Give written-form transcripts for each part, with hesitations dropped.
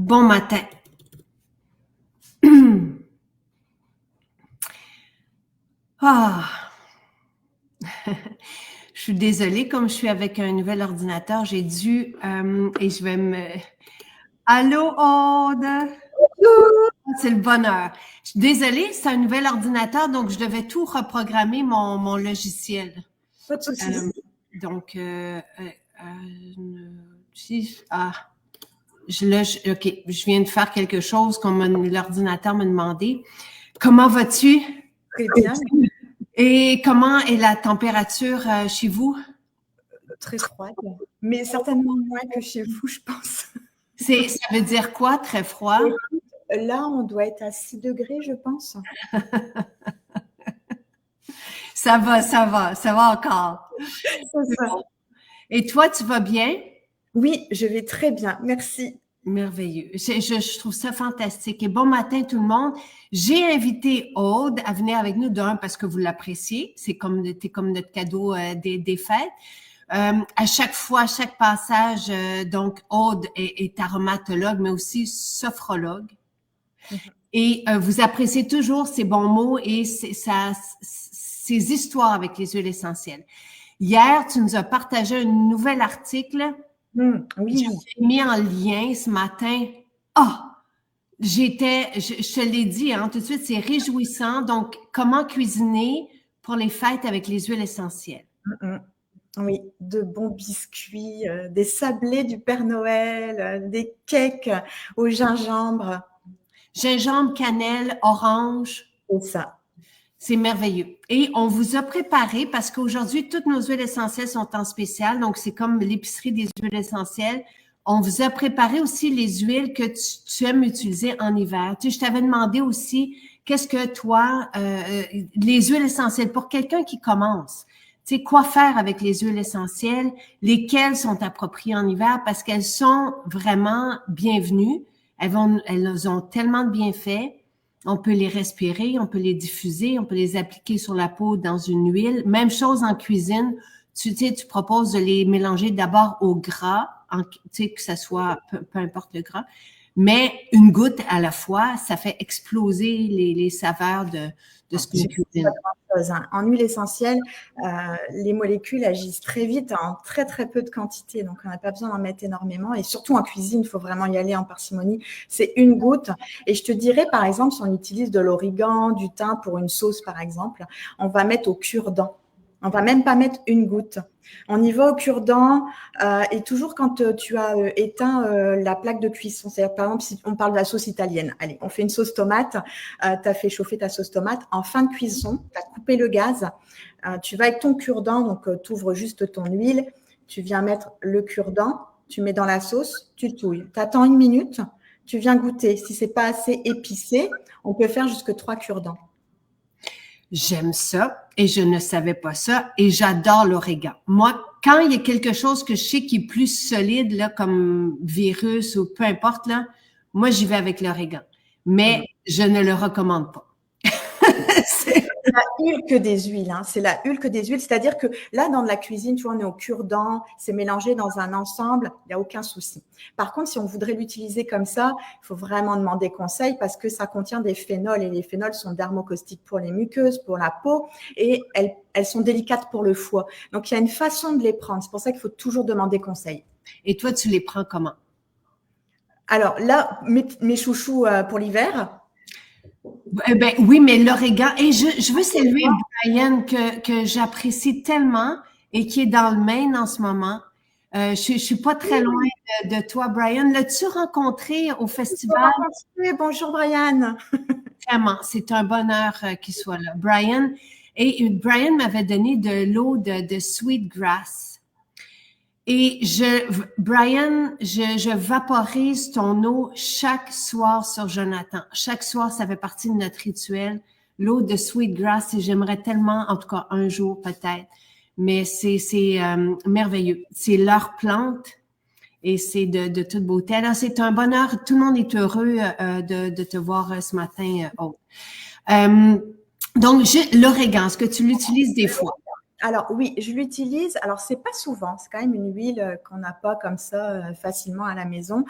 Bon matin. Ah, je suis désolée, comme je suis avec un nouvel ordinateur, j'ai dû et je vais me. Allô, Aude? C'est le bonheur. Je suis désolée, c'est un nouvel ordinateur, donc je devais tout reprogrammer mon logiciel. Pas de souci. Donc, OK, je viens de faire quelque chose comme l'ordinateur m'a demandé. Comment vas-tu? Très bien. Et comment est la température chez vous? Très froide, mais certainement moins que chez vous, je pense. Ça veut dire quoi, très froid? Là, on doit être à 6 degrés, je pense. Ça va encore. C'est ça. Et toi, tu vas bien? Oui, je vais très bien, merci. Merveilleux. Je trouve ça fantastique. Et bon matin tout le monde. J'ai invité Aude à venir avec nous parce que vous l'appréciez. T'es comme notre cadeau des fêtes. À chaque fois, à chaque passage, donc Aude est aromatologue, mais aussi sophrologue. Et vous appréciez toujours ses bons mots et ses histoires avec les huiles essentielles. Hier, tu nous as partagé un nouvel article. Oui. J'ai mis en lien ce matin. Je te l'ai dit tout de suite, c'est réjouissant. Donc, comment cuisiner pour les fêtes avec les huiles essentielles? Oui, de bons biscuits, des sablés du Père Noël, des cakes au gingembre. Gingembre, cannelle, orange. C'est ça. C'est merveilleux. Et on vous a préparé, parce qu'aujourd'hui, toutes nos huiles essentielles sont en spécial, donc c'est comme l'épicerie des huiles essentielles. On vous a préparé aussi les huiles que tu aimes utiliser en hiver. Tu sais, je t'avais demandé aussi, qu'est-ce que toi, les huiles essentielles, pour quelqu'un qui commence, tu sais, quoi faire avec les huiles essentielles, lesquelles sont appropriées en hiver, parce qu'elles sont vraiment bienvenues. Elles ont tellement de bienfaits. On peut les respirer, on peut les diffuser, on peut les appliquer sur la peau dans une huile. Même chose en cuisine. Tu proposes de les mélanger d'abord au gras, que ça soit peu importe le gras, mais une goutte à la fois, ça fait exploser les saveurs de ce qu'on cuisine. En huile essentielle, les molécules agissent très vite en très très peu de quantité, donc on n'a pas besoin d'en mettre énormément. Et surtout en cuisine, il faut vraiment y aller en parcimonie. C'est une goutte. Et je te dirais, par exemple, si on utilise de l'origan, du thym pour une sauce, par exemple, on va mettre au cure-dent. On va même pas mettre une goutte. On y va au cure-dent et toujours quand tu as éteint la plaque de cuisson. C'est-à-dire, par exemple, si on parle de la sauce italienne, allez, on fait une sauce tomate, tu as fait chauffer ta sauce tomate. En fin de cuisson, tu as coupé le gaz, tu vas avec ton cure-dent, donc tu ouvres juste ton huile, tu viens mettre le cure-dent, tu mets dans la sauce, tu touilles. Tu attends 1 minute, tu viens goûter. Si c'est pas assez épicé, on peut faire jusque 3 cure-dents. J'aime ça et je ne savais pas ça et j'adore l'origan. Moi, quand il y a quelque chose que je sais qui est plus solide, là, comme virus ou peu importe, là, moi, j'y vais avec l'origan. Mais je ne le recommande pas. C'est la hulque des huiles, c'est la hulque des huiles. C'est-à-dire que là, dans de la cuisine, tu vois, on est au cure-dent, c'est mélangé dans un ensemble, il n'y a aucun souci. Par contre, si on voudrait l'utiliser comme ça, il faut vraiment demander conseil parce que ça contient des phénols et les phénols sont dermocaustiques pour les muqueuses, pour la peau et elles sont délicates pour le foie. Donc, il y a une façon de les prendre. C'est pour ça qu'il faut toujours demander conseil. Et toi, tu les prends comment? Alors là, mes chouchous pour l'hiver. Oui, mais l'origan, et je veux saluer Brian que j'apprécie tellement et qui est dans le Maine en ce moment. Je suis pas très loin de toi, Brian. L'as-tu rencontré au festival? Bonjour, Brian. Vraiment, c'est un bonheur qu'il soit là. Brian m'avait donné de l'eau de Sweetgrass. Et Brian, je vaporise ton eau chaque soir sur Jonathan. Chaque soir, ça fait partie de notre rituel. L'eau de Sweetgrass, et j'aimerais tellement, en tout cas un jour peut-être, mais c'est merveilleux. C'est leur plante et c'est de toute beauté. Alors, c'est un bonheur. Tout le monde est heureux de te voir ce matin, Aude. Donc, l'origan, est-ce que tu l'utilises des fois? Alors oui, je l'utilise. Alors c'est pas souvent, c'est quand même une huile qu'on n'a pas comme ça facilement à la maison.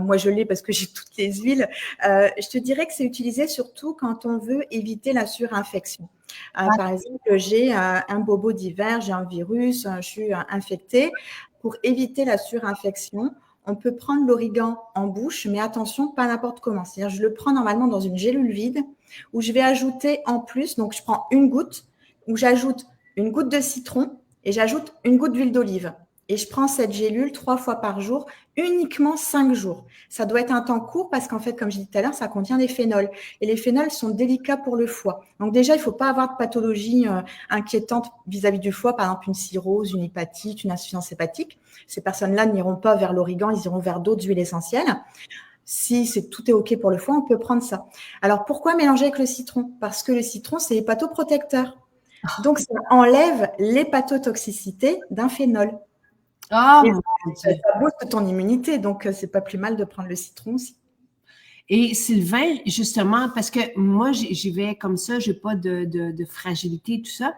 Moi je l'ai parce que j'ai toutes les huiles. Je te dirais que c'est utilisé surtout quand on veut éviter la surinfection. Par exemple, j'ai un bobo d'hiver, j'ai un virus, je suis infectée. Pour éviter la surinfection, on peut prendre l'origan en bouche, mais attention, pas n'importe comment. C'est-à-dire, je le prends normalement dans une gélule vide où je vais ajouter en plus, donc je prends une goutte, où j'ajoute une goutte de citron et j'ajoute une goutte d'huile d'olive. Et je prends cette gélule 3 fois par jour, uniquement 5 jours. Ça doit être un temps court parce qu'en fait, comme je disais tout à l'heure, ça contient des phénols. Et les phénols sont délicats pour le foie. Donc déjà, il ne faut pas avoir de pathologie inquiétante vis-à-vis du foie, par exemple une cirrhose, une hépatite, une insuffisance hépatique. Ces personnes-là n'iront pas vers l'origan, ils iront vers d'autres huiles essentielles. Si tout est OK pour le foie, on peut prendre ça. Alors, pourquoi mélanger avec le citron? Parce que le citron, c'est hépatoprotecteur. Donc, ça enlève l'hépatotoxicité d'un phénol. Oh, Et mon ça Dieu. booste ton immunité, donc c'est pas plus mal de prendre le citron aussi. Et Sylvain, justement, parce que moi, j'y vais comme ça, j'ai pas de fragilité, tout ça.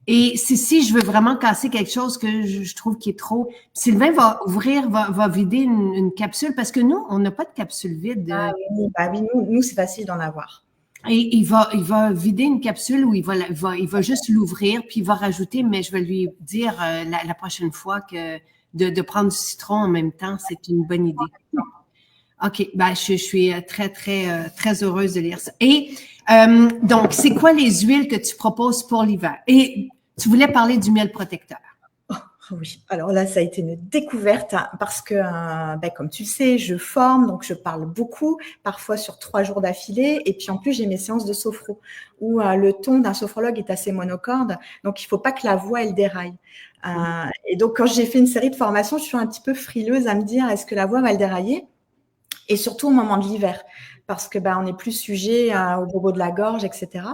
Et si je veux vraiment casser quelque chose que je trouve qui est trop, Sylvain va ouvrir, va vider une capsule, parce que nous, on n'a pas de capsule vide. Bah oui, nous c'est facile d'en avoir. Et il va vider une capsule où il va juste l'ouvrir, puis il va rajouter, mais je vais lui dire la prochaine fois que de prendre du citron en même temps, c'est une bonne idée. OK, ben je suis très heureuse de lire ça. Et donc, c'est quoi les huiles que tu proposes pour l'hiver? Et tu voulais parler du miel protecteur. Oui, alors là, ça a été une découverte parce que, comme tu le sais, je forme, donc je parle beaucoup, parfois sur 3 jours d'affilée. Et puis en plus, j'ai mes séances de sophro où le ton d'un sophrologue est assez monocorde, donc il ne faut pas que la voix, elle déraille. Et donc, quand j'ai fait une série de formations, je suis un petit peu frileuse à me dire, est-ce que la voix va le dérailler? Et surtout au moment de l'hiver, parce que on est plus sujet au bobo de la gorge, etc.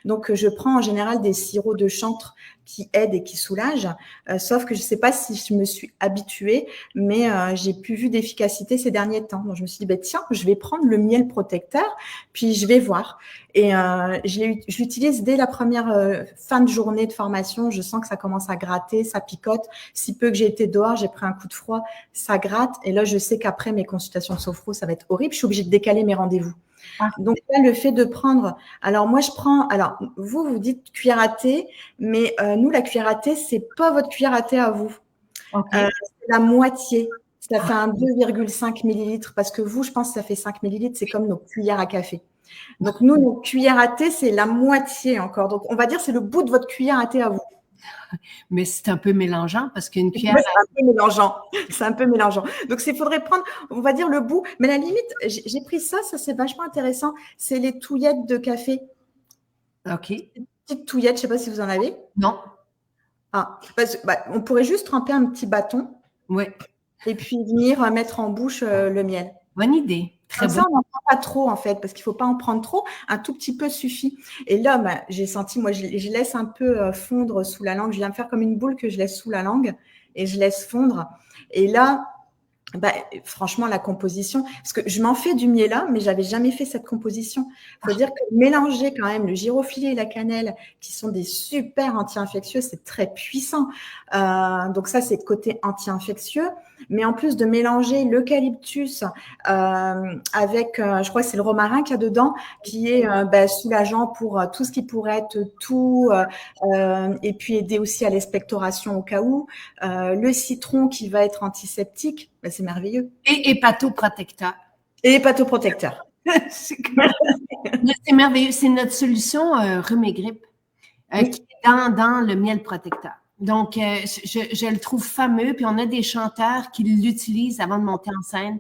Donc, je prends en général des sirops de chantre qui aident et qui soulagent, sauf que je ne sais pas si je me suis habituée, mais j'ai plus vu d'efficacité ces derniers temps. Donc, je me suis dit, tiens, je vais prendre le miel protecteur, puis je vais voir. Et je l'utilise dès la première fin de journée de formation. Je sens que ça commence à gratter, ça picote. Si peu que j'ai été dehors, j'ai pris un coup de froid, ça gratte. Et là, je sais qu'après mes consultations de sophro, ça va être horrible. Je suis obligée de décaler mes rendez-vous. Donc là, le fait de prendre, alors moi je prends, alors vous dites cuillère à thé, mais nous la cuillère à thé, c'est pas votre cuillère à thé à vous. Okay. C'est la moitié. Ça fait un 2,5 millilitres parce que vous, je pense que ça fait 5 millilitres, c'est comme nos cuillères à café. Donc nous, nos cuillères à thé, c'est la moitié encore. Donc on va dire c'est le bout de votre cuillère à thé à vous. Mais c'est un peu mélangeant parce qu'une cuillère. C'est un peu mélangeant. C'est un peu mélangeant. Donc, il faudrait prendre, on va dire, le bout. Mais à la limite, j'ai pris ça c'est vachement intéressant. C'est les touillettes de café. OK. Des petites touillettes, je ne sais pas si vous en avez. Non. On pourrait juste tremper un petit bâton. Oui. Et puis venir mettre en bouche le miel. Bonne idée. Comme ça, on n'en prend pas trop, en fait, parce qu'il ne faut pas en prendre trop. Un tout petit peu suffit. Et là, j'ai senti, moi, je laisse un peu fondre sous la langue. Je viens me faire comme une boule que je laisse sous la langue et je laisse fondre. Et là, franchement, la composition, parce que je m'en fais du miel là, mais j'avais jamais fait cette composition. Il faut dire que mélanger quand même le giroflée et la cannelle, qui sont des super anti-infectieux, c'est très puissant. Donc ça, c'est côté anti-infectieux. Mais en plus de mélanger l'eucalyptus avec, je crois que c'est le romarin qu'il y a dedans, qui est soulageant pour tout ce qui pourrait être toux, et puis aider aussi à l'expectoration au cas où. Le citron qui va être antiseptique, c'est merveilleux. Et hépatoprotecteur. Et hépatoprotecteur. C'est merveilleux. C'est notre solution rhume et grippe qui est dans le miel protecteur. Donc, je le trouve fameux. Puis, on a des chanteurs qui l'utilisent avant de monter en scène.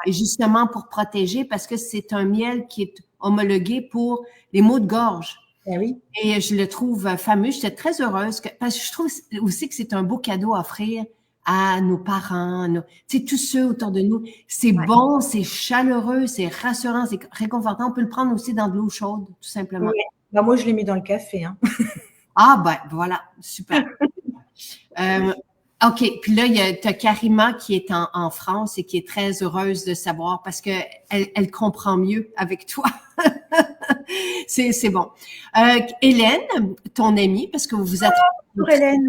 Et justement pour protéger, parce que c'est un miel qui est homologué pour les maux de gorge. Ben oui. Et je le trouve fameux. J'étais très heureuse parce que je trouve aussi que c'est un beau cadeau à offrir à nos parents, tous ceux autour de nous. C'est bon, c'est chaleureux, c'est rassurant, c'est réconfortant. On peut le prendre aussi dans de l'eau chaude, tout simplement. Oui. Moi, je l'ai mis dans le café. Hein. Ah, voilà, super. OK, puis là, tu as Karima qui est en France et qui est très heureuse de savoir parce que elle comprend mieux avec toi. C'est bon. Hélène, ton amie, parce que vous êtes Bonjour Hélène.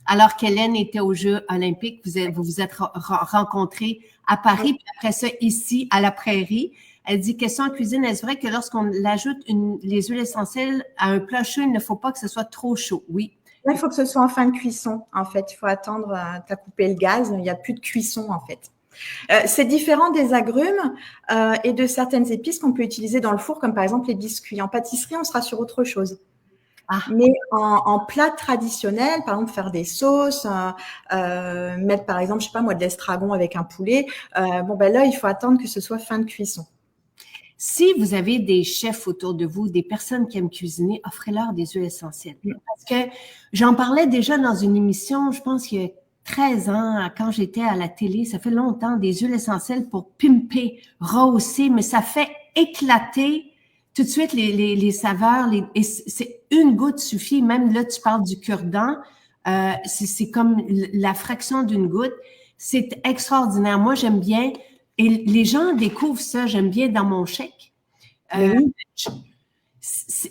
Alors qu'Hélène était aux Jeux olympiques, vous vous êtes rencontrés à Paris, puis après ça, ici, à la Prairie. Elle dit, question en cuisine, est-ce vrai que lorsqu'on ajoute les huiles essentielles à un plat chaud, il ne faut pas que ce soit trop chaud? Oui. Là, il faut que ce soit en fin de cuisson, en fait. Il faut attendre, tu as coupé le gaz, il n'y a plus de cuisson, en fait. C'est différent des agrumes et de certaines épices qu'on peut utiliser dans le four, comme par exemple les biscuits. En pâtisserie, on sera sur autre chose. Ah. Mais en plat traditionnel, par exemple, faire des sauces, mettre par exemple, je sais pas moi, de l'estragon avec un poulet, là, il faut attendre que ce soit fin de cuisson. Si vous avez des chefs autour de vous, des personnes qui aiment cuisiner, offrez-leur des huiles essentielles. Parce que j'en parlais déjà dans une émission, je pense qu'il y a 13 ans, quand j'étais à la télé, ça fait longtemps, des huiles essentielles pour pimper, rehausser, mais ça fait éclater tout de suite les saveurs. Et c'est une goutte suffit. Même là, tu parles du cure-dent, c'est comme la fraction d'une goutte. C'est extraordinaire. Moi, j'aime bien. Et les gens découvrent ça, j'aime bien dans mon chèque.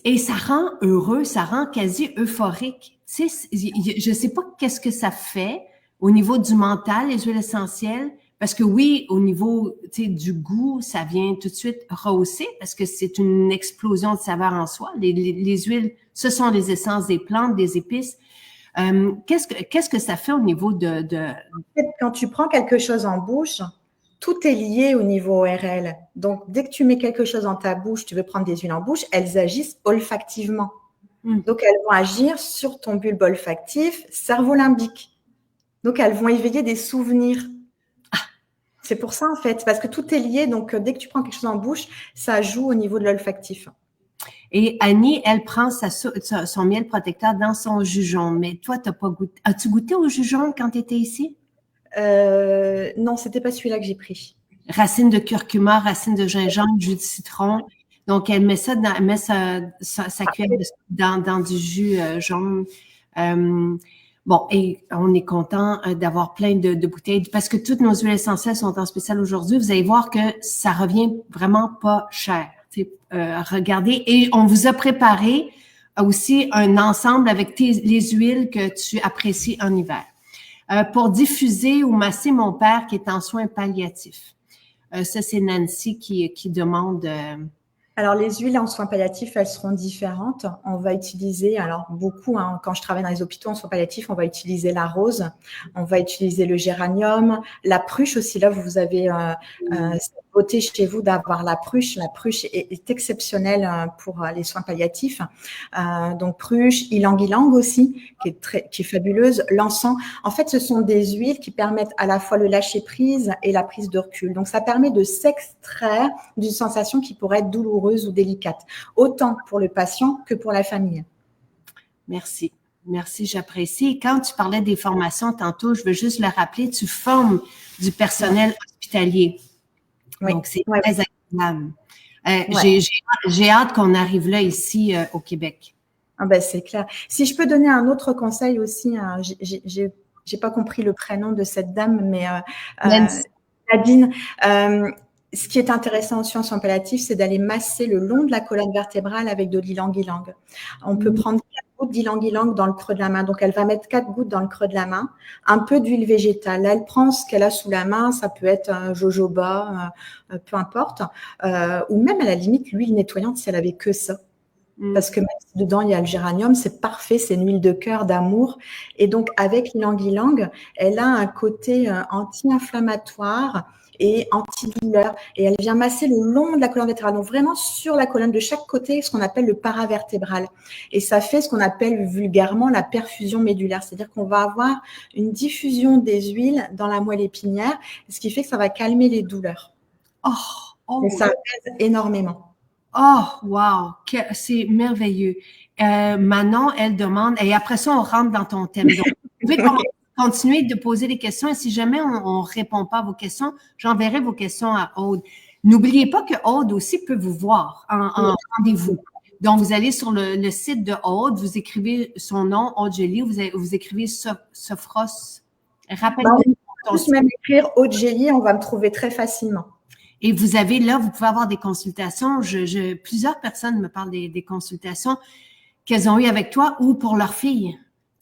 Et ça rend heureux, ça rend quasi euphorique. Tu sais, je sais pas qu'est-ce que ça fait au niveau du mental, les huiles essentielles, parce que oui, au niveau du goût, ça vient tout de suite rehausser, parce que c'est une explosion de saveurs en soi. Les huiles, ce sont les essences des plantes, des épices. Qu'est-ce que ça fait au niveau de... Quand tu prends quelque chose en bouche, tout est lié au niveau ORL. Donc, dès que tu mets quelque chose dans ta bouche, tu veux prendre des huiles en bouche, elles agissent olfactivement. Donc, elles vont agir sur ton bulbe olfactif, cerveau limbique. Donc, elles vont éveiller des souvenirs. C'est pour ça, en fait, parce que tout est lié. Donc, dès que tu prends quelque chose en bouche, ça joue au niveau de l'olfactif. Et Annie, elle prend son miel protecteur dans son jugeon. Mais toi, t'as pas goûté. As-tu goûté au jugeon quand tu étais ici? Non, c'était pas celui-là que j'ai pris. Racine de curcuma, racine de gingembre, jus de citron. Donc, elle met sa cuillère dans du jus jaune. Bon, et on est content d'avoir plein de bouteilles parce que toutes nos huiles essentielles sont en spécial aujourd'hui. Vous allez voir que ça revient vraiment pas cher. Regardez, et on vous a préparé aussi un ensemble avec les huiles que tu apprécies en hiver. Pour diffuser ou masser mon père qui est en soins palliatifs. Ça, c'est Nancy qui demande... Alors, les huiles en soins palliatifs, elles seront différentes. On va utiliser, alors beaucoup, quand je travaille dans les hôpitaux en soins palliatifs, on va utiliser la rose, on va utiliser le géranium, la pruche aussi. Là, vous avez cette beauté chez vous d'avoir la pruche. La pruche est exceptionnelle pour les soins palliatifs. Donc, pruche, ylang-ylang aussi, qui est fabuleuse. L'encens. En fait, ce sont des huiles qui permettent à la fois le lâcher-prise et la prise de recul. Donc, ça permet de s'extraire d'une sensation qui pourrait être douloureuse ou délicate, autant pour le patient que pour la famille. Merci. Merci, j'apprécie. Quand tu parlais des formations tantôt, je veux juste le rappeler, tu formes du personnel hospitalier. Oui. Donc, c'est très agréable. J'ai hâte qu'on arrive là ici au Québec. Ah ben, c'est clair. Si je peux donner un autre conseil aussi, j'ai pas compris le prénom de cette dame, mais Nadine. Ce qui est intéressant aussi en soins palliatifs, c'est d'aller masser le long de la colonne vertébrale avec de l'ylang-ylang. On peut prendre 4 gouttes d'ylang-ylang dans le creux de la main. Donc, elle va mettre 4 gouttes dans le creux de la main, un peu d'huile végétale. Là, elle prend ce qu'elle a sous la main. Ça peut être un jojoba, peu importe. Ou même, à la limite, l'huile nettoyante si elle avait que ça. Parce que même si dedans, il y a le géranium, c'est parfait. C'est une huile de cœur, d'amour. Et donc, avec l'ylang-ylang, elle a un côté anti-inflammatoire et antidouleur, et elle vient masser le long de la colonne vertébrale, donc vraiment sur la colonne de chaque côté, ce qu'on appelle le paravertébral. Et ça fait ce qu'on appelle vulgairement la perfusion médulaire, c'est-à-dire qu'on va avoir une diffusion des huiles dans la moelle épinière, ce qui fait que ça va calmer les douleurs. Et ça aide énormément. Oh, wow, c'est merveilleux. Manon, elle demande, et après ça, on rentre dans ton thème. Donc, vous pouvez continuer de poser des questions et si jamais on ne répond pas à vos questions, j'enverrai vos questions à Aude. N'oubliez pas que Aude aussi peut vous voir en rendez-vous. Donc, vous allez sur le site de Aude, vous écrivez son nom, Aude Gély, vous écrivez Sophros. Rappelez-moi. On peut même écrire Aude Gély, on va me trouver très facilement. Et vous avez là, vous pouvez avoir des consultations. Plusieurs personnes me parlent des consultations qu'elles ont eues avec toi ou pour leur fille.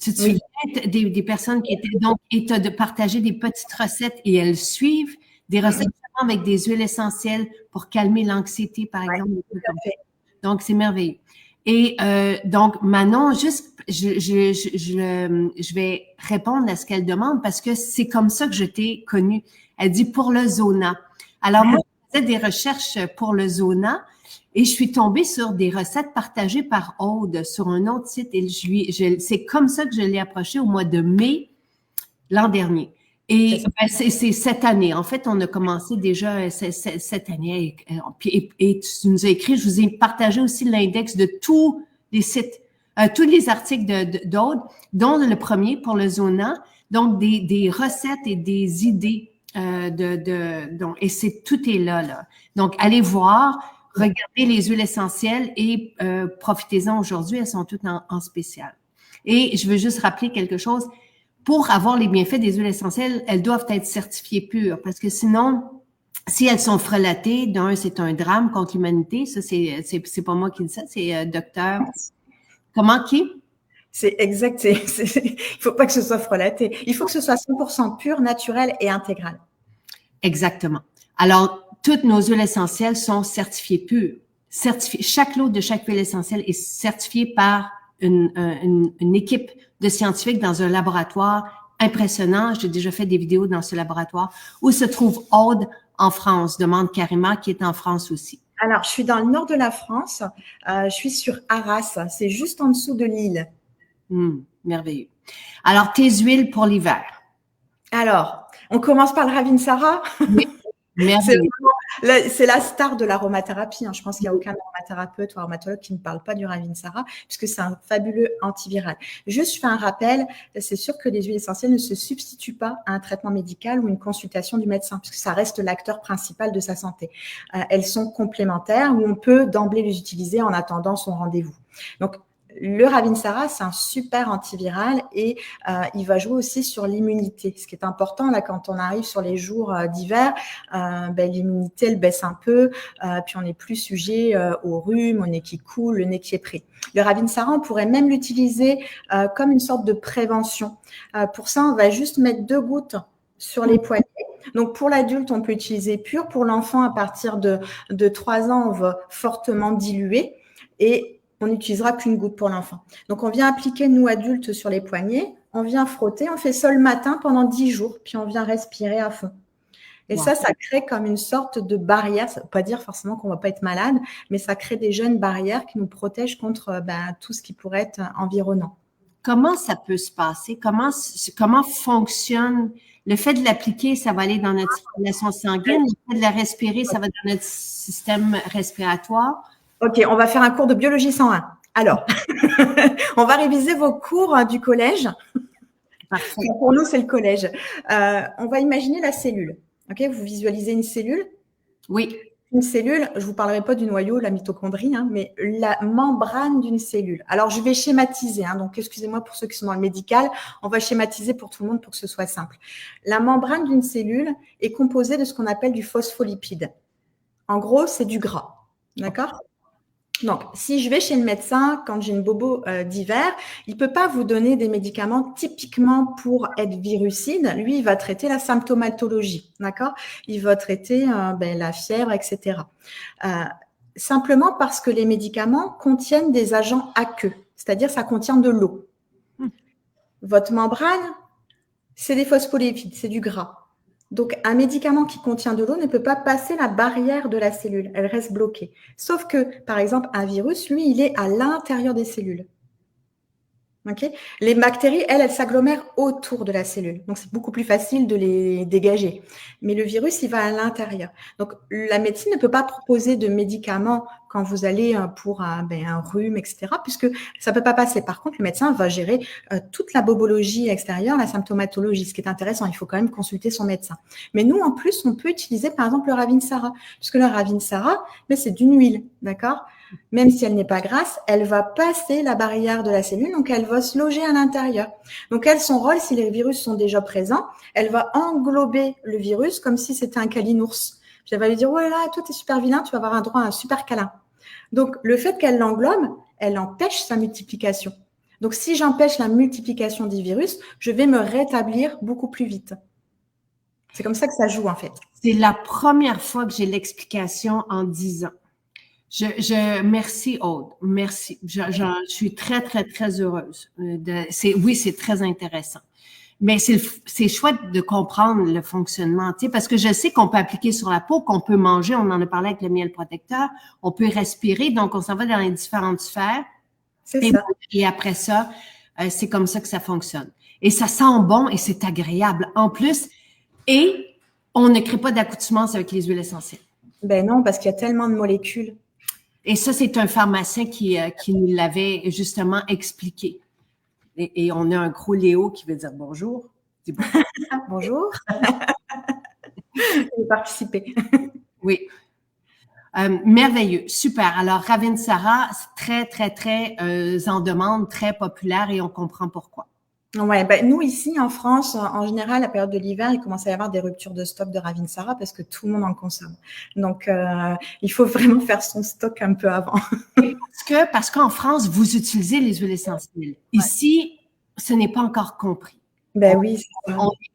Tu te Oui. souviens des personnes qui étaient donc, et tu as de partager des petites recettes et elles suivent des recettes avec des huiles essentielles pour calmer l'anxiété, par Ouais, exemple. Des tout trucs à comme ça. fait. Donc, c'est merveilleux. Et donc, Manon, juste, je vais répondre à ce qu'elle demande parce que c'est comme ça que je t'ai connue. Elle dit pour le zona. Alors, moi, je faisais des recherches pour le zona et je suis tombée sur des recettes partagées par Aude sur un autre site et c'est comme ça que je l'ai approché au mois de mai l'an dernier. C'est Et ça. ben, c'est cette année. En fait, on a commencé déjà cette année. Et tu nous as écrit, je vous ai partagé aussi l'index de tous les sites, tous les articles d'Aude, dont le premier pour le Zona. Donc, des recettes et des idées donc, et tout est là, là. Donc, allez voir, regardez les huiles essentielles et profitez-en aujourd'hui. Elles sont toutes en spécial. Et je veux juste rappeler quelque chose pour avoir les bienfaits des huiles essentielles, elles doivent être certifiées pures parce que sinon, si elles sont frelatées, d'un, c'est un drame contre l'humanité. Ça, c'est pas moi qui dis ça, c'est docteur. Comment qui? C'est exact. Il faut pas que ce soit frelaté. Il faut que ce soit 100% pur, naturel et intégral. Exactement. Alors, toutes nos huiles essentielles sont certifiées pures. Chaque lot de chaque huile essentielle est certifié par une équipe de scientifiques dans un laboratoire impressionnant. J'ai déjà fait des vidéos dans ce laboratoire où se trouve Aude en France, demande Karima, qui est en France aussi. Alors, je suis dans le nord de la France. Je suis sur Arras. C'est juste en dessous de Lille. Merveilleux. Alors, tes huiles pour l'hiver. Alors, on commence par le Ravinsara. Oui, merveilleux. C'est la star de l'aromathérapie. Je pense qu'il n'y a aucun aromathérapeute ou aromatologue qui ne parle pas du Ravinsara, puisque c'est un fabuleux antiviral. Juste, je fais un rappel, c'est sûr que les huiles essentielles ne se substituent pas à un traitement médical ou une consultation du médecin, puisque ça reste l'acteur principal de sa santé. Elles sont complémentaires ou on peut d'emblée les utiliser en attendant son rendez-vous. Donc, le Ravinsara, c'est un super antiviral et il va jouer aussi sur l'immunité. Ce qui est important là quand on arrive sur les jours d'hiver, l'immunité elle baisse un peu, puis on n'est plus sujet au rhume, au nez qui coule, le nez qui est pris. Le Ravinsara, on pourrait même l'utiliser comme une sorte de prévention. Pour ça, on va juste mettre 2 gouttes sur les poignets. Donc, pour l'adulte, on peut utiliser pur. Pour l'enfant, à partir de 3 ans, on va fortement diluer et on n'utilisera qu'une goutte pour l'enfant. Donc, on vient appliquer, nous, adultes, sur les poignets. On vient frotter. On fait ça le matin pendant 10 jours. Puis, on vient respirer à fond. Et ça crée comme une sorte de barrière. Ça ne veut pas dire forcément qu'on ne va pas être malade, mais ça crée des jeunes barrières qui nous protègent contre tout ce qui pourrait être environnant. Comment ça peut se passer? Comment fonctionne le fait de l'appliquer, ça va aller dans notre circulation sanguine. Le fait de la respirer, ça va dans notre système respiratoire. Ok, on va faire un cours de biologie 101. Alors, on va réviser vos cours du collège. Parfait. Pour nous, c'est le collège. On va imaginer la cellule. Ok, vous visualisez une cellule? Oui. Une cellule, je ne vous parlerai pas du noyau, la mitochondrie, mais la membrane d'une cellule. Alors, je vais schématiser. Donc, excusez-moi pour ceux qui sont dans le médical. On va schématiser pour tout le monde pour que ce soit simple. La membrane d'une cellule est composée de ce qu'on appelle du phospholipide. En gros, c'est du gras. D'accord ? Donc, si je vais chez le médecin quand j'ai une bobo d'hiver, il peut pas vous donner des médicaments typiquement pour être virucide. Lui, il va traiter la symptomatologie, d'accord? Il va traiter la fièvre, etc. Simplement parce que les médicaments contiennent des agents aqueux, c'est-à-dire ça contient de l'eau. Votre membrane, c'est des phospholipides, c'est du gras. Donc, un médicament qui contient de l'eau ne peut pas passer la barrière de la cellule. Elle reste bloquée. Sauf que, par exemple, un virus, lui, il est à l'intérieur des cellules. Okay ? Les bactéries, elles s'agglomèrent autour de la cellule. Donc, c'est beaucoup plus facile de les dégager. Mais le virus, il va à l'intérieur. Donc, la médecine ne peut pas proposer de médicaments quand vous allez pour un rhume, etc., puisque ça ne peut pas passer. Par contre, le médecin va gérer toute la bobologie extérieure, la symptomatologie. Ce qui est intéressant, il faut quand même consulter son médecin. Mais nous, en plus, on peut utiliser, par exemple, le Ravinsara. Puisque le Ravinsara, c'est d'une huile, d'accord ? Même si elle n'est pas grasse, elle va passer la barrière de la cellule, donc elle va se loger à l'intérieur. Donc, elle, son rôle, si les virus sont déjà présents, elle va englober le virus comme si c'était un calinours. Puis elle va lui dire, ouais, là, toi, t'es super vilain, tu vas avoir un droit à un super câlin. Donc, le fait qu'elle l'englobe, elle empêche sa multiplication. Donc, si j'empêche la multiplication des virus, je vais me rétablir beaucoup plus vite. C'est comme ça que ça joue, en fait. C'est la première fois que j'ai l'explication en 10 ans. Merci Aude, merci. Je suis très, très, très heureuse. Oui, c'est très intéressant. Mais c'est chouette de comprendre le fonctionnement, tu sais, parce que je sais qu'on peut appliquer sur la peau, qu'on peut manger, on en a parlé avec le miel protecteur, on peut respirer, donc on s'en va dans les différentes sphères. C'est ça. Et après ça, c'est comme ça que ça fonctionne. Et ça sent bon et c'est agréable en plus. Et on ne crée pas d'accoutumance avec les huiles essentielles. Ben non, parce qu'il y a tellement de molécules. Et ça, c'est un pharmacien qui nous l'avait justement expliqué. Et on a un gros Léo qui veut dire bonjour. Dis bonjour. Bonjour. Je vais participer. Oui. Merveilleux. Super. Alors, Ravinsara, c'est très, très, très en demande, très populaire et on comprend pourquoi. Ouais, ben nous ici en France, en général, à la période de l'hiver, il commence à y avoir des ruptures de stock de Ravinsara parce que tout le monde en consomme. Donc, il faut vraiment faire son stock un peu avant. Parce qu'en France, vous utilisez les huiles essentielles. Ici, ce n'est pas encore compris. Ben oui,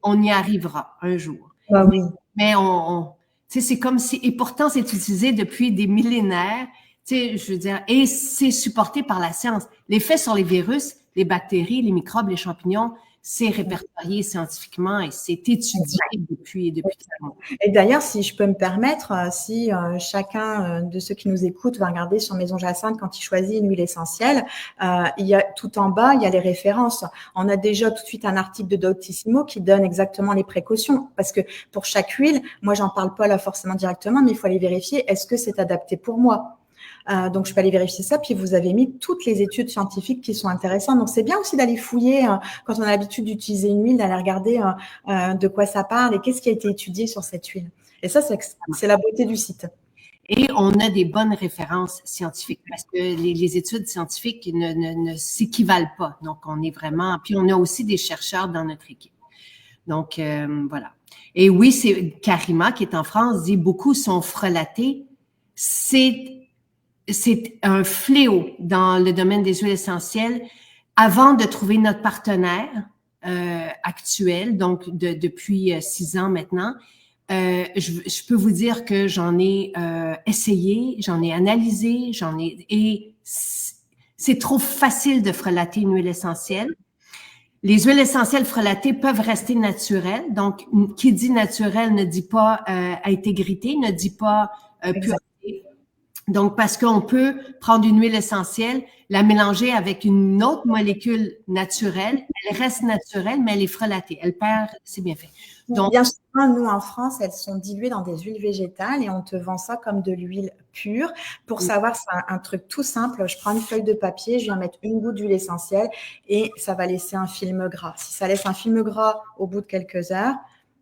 on y arrivera un jour. Ben oui. Mais tu sais, c'est comme si, et pourtant, c'est utilisé depuis des millénaires. Tu sais, je veux dire, et c'est supporté par la science. L'effet sur les virus, les bactéries, les microbes, les champignons, c'est répertorié scientifiquement et c'est étudié depuis longtemps. Et d'ailleurs, si je peux me permettre, si chacun de ceux qui nous écoutent va regarder sur Maison Jacinthe quand il choisit une huile essentielle, il y a tout en bas, il y a les références. On a déjà tout de suite un article de Doctissimo qui donne exactement les précautions parce que pour chaque huile, moi j'en parle pas là forcément directement, mais il faut aller vérifier est-ce que c'est adapté pour moi. Donc, je peux aller vérifier ça. Puis, vous avez mis toutes les études scientifiques qui sont intéressantes. Donc, c'est bien aussi d'aller fouiller quand on a l'habitude d'utiliser une huile, d'aller regarder de quoi ça parle et qu'est-ce qui a été étudié sur cette huile. Et ça, c'est la beauté du site. Et on a des bonnes références scientifiques parce que les études scientifiques ne s'équivalent pas. Donc, on est vraiment… Puis, on a aussi des chercheurs dans notre équipe. Donc, voilà. Et oui, c'est Karima qui est en France, dit beaucoup sont frelatés. C'est un fléau dans le domaine des huiles essentielles. Avant de trouver notre partenaire actuel, donc depuis 6 ans maintenant, je peux vous dire que j'en ai essayé, j'en ai analysé, et c'est trop facile de frelater une huile essentielle. Les huiles essentielles frelatées peuvent rester naturelles. Donc, qui dit naturel ne dit pas intégrité, ne dit pas pureté. Donc, parce qu'on peut prendre une huile essentielle, la mélanger avec une autre molécule naturelle, elle reste naturelle, mais elle est frelatée. Elle perd, c'est bien fait. Donc, bien souvent, nous, en France, elles sont diluées dans des huiles végétales et on te vend ça comme de l'huile pure. Pour savoir, c'est un truc tout simple. Je prends une feuille de papier, je viens mettre une goutte d'huile essentielle et ça va laisser un film gras. Si ça laisse un film gras au bout de quelques heures,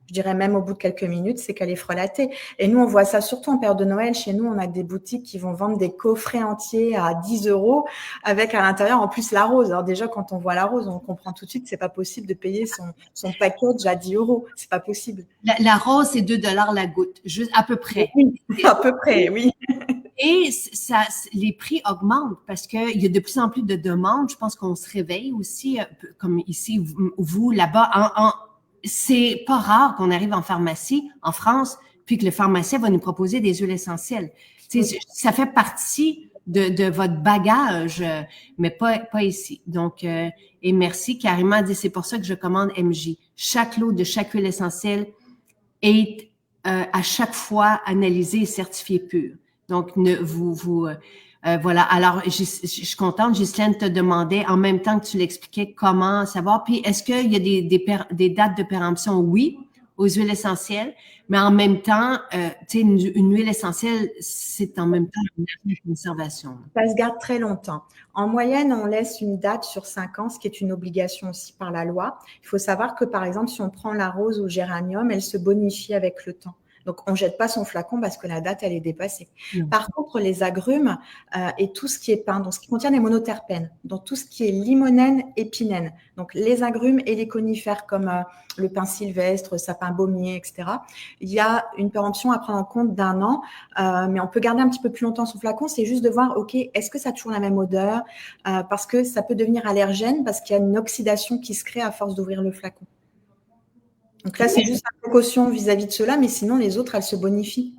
je dirais même au bout de quelques minutes, c'est qu'elle est frelatée. Et nous, on voit ça surtout en période de Noël. Chez nous, on a des boutiques qui vont vendre des coffrets entiers à 10 € avec à l'intérieur en plus la rose. Alors déjà, quand on voit la rose, on comprend tout de suite que c'est pas possible de payer son package à 10 €. C'est pas possible. La rose, c'est 2 $ la goutte, juste à peu près. Oui, à peu près, oui. Et les prix augmentent parce qu'il y a de plus en plus de demandes. Je pense qu'on se réveille aussi, comme ici, vous là-bas, c'est pas rare qu'on arrive en pharmacie, en France, puis que le pharmacien va nous proposer des huiles essentielles. Oui. Ça fait partie de votre bagage, mais pas ici. Donc, et merci. Karima dit, c'est pour ça que je commande MJ. Chaque lot de chaque huile essentielle est à chaque fois analysé et certifié pur. Donc, voilà. Alors, je suis contente. Ghislaine te demandait, en même temps que tu l'expliquais, comment savoir. Puis, est-ce qu'il y a des dates de péremption? Oui, aux huiles essentielles. Mais en même temps, tu sais, une huile essentielle, c'est en même temps une conservation. Ça se garde très longtemps. En moyenne, on laisse une date sur 5 ans, ce qui est une obligation aussi par la loi. Il faut savoir que, par exemple, si on prend la rose ou le géranium, elle se bonifie avec le temps. Donc, on jette pas son flacon parce que la date, elle est dépassée. Non. Par contre, les agrumes et tout ce qui est pin, donc ce qui contient les monoterpènes, donc tout ce qui est limonène, épinène, donc les agrumes et les conifères comme le pin sylvestre, sapin baumier, etc. Il y a une péremption à prendre en compte d'1 an, mais on peut garder un petit peu plus longtemps son flacon. C'est juste de voir, ok, est-ce que ça a toujours la même odeur, parce que ça peut devenir allergène parce qu'il y a une oxydation qui se crée à force d'ouvrir le flacon. Donc là, c'est juste une précaution vis-à-vis de cela, mais sinon, les autres, elles se bonifient.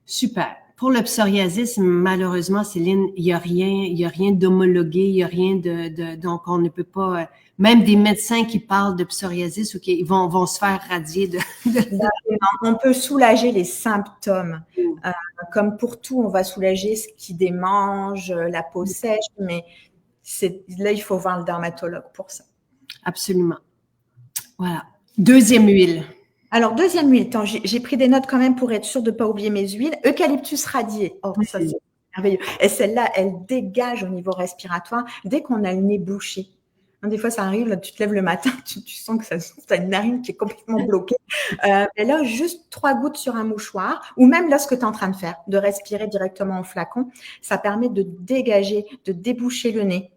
Super. Pour le psoriasis, malheureusement, Céline, il y a rien d'homologué, il y a rien donc on ne peut pas, même des médecins qui parlent de psoriasis, ok, ils vont se faire radier On peut soulager les symptômes. Comme pour tout, on va soulager ce qui démange, la peau sèche, mais là, il faut voir le dermatologue pour ça. Absolument. Voilà. Deuxième huile. Alors, deuxième huile, j'ai pris des notes quand même pour être sûre de ne pas oublier mes huiles. Eucalyptus radié. Oh, ça, c'est merveilleux. Et celle-là, elle dégage au niveau respiratoire dès qu'on a le nez bouché. Des fois, ça arrive, là, tu te lèves le matin, tu sens que tu as une narine qui est complètement bloquée. Et là, juste 3 gouttes sur un mouchoir, ou même là, ce que tu es en train de faire, de respirer directement au flacon, ça permet de dégager, de déboucher le nez.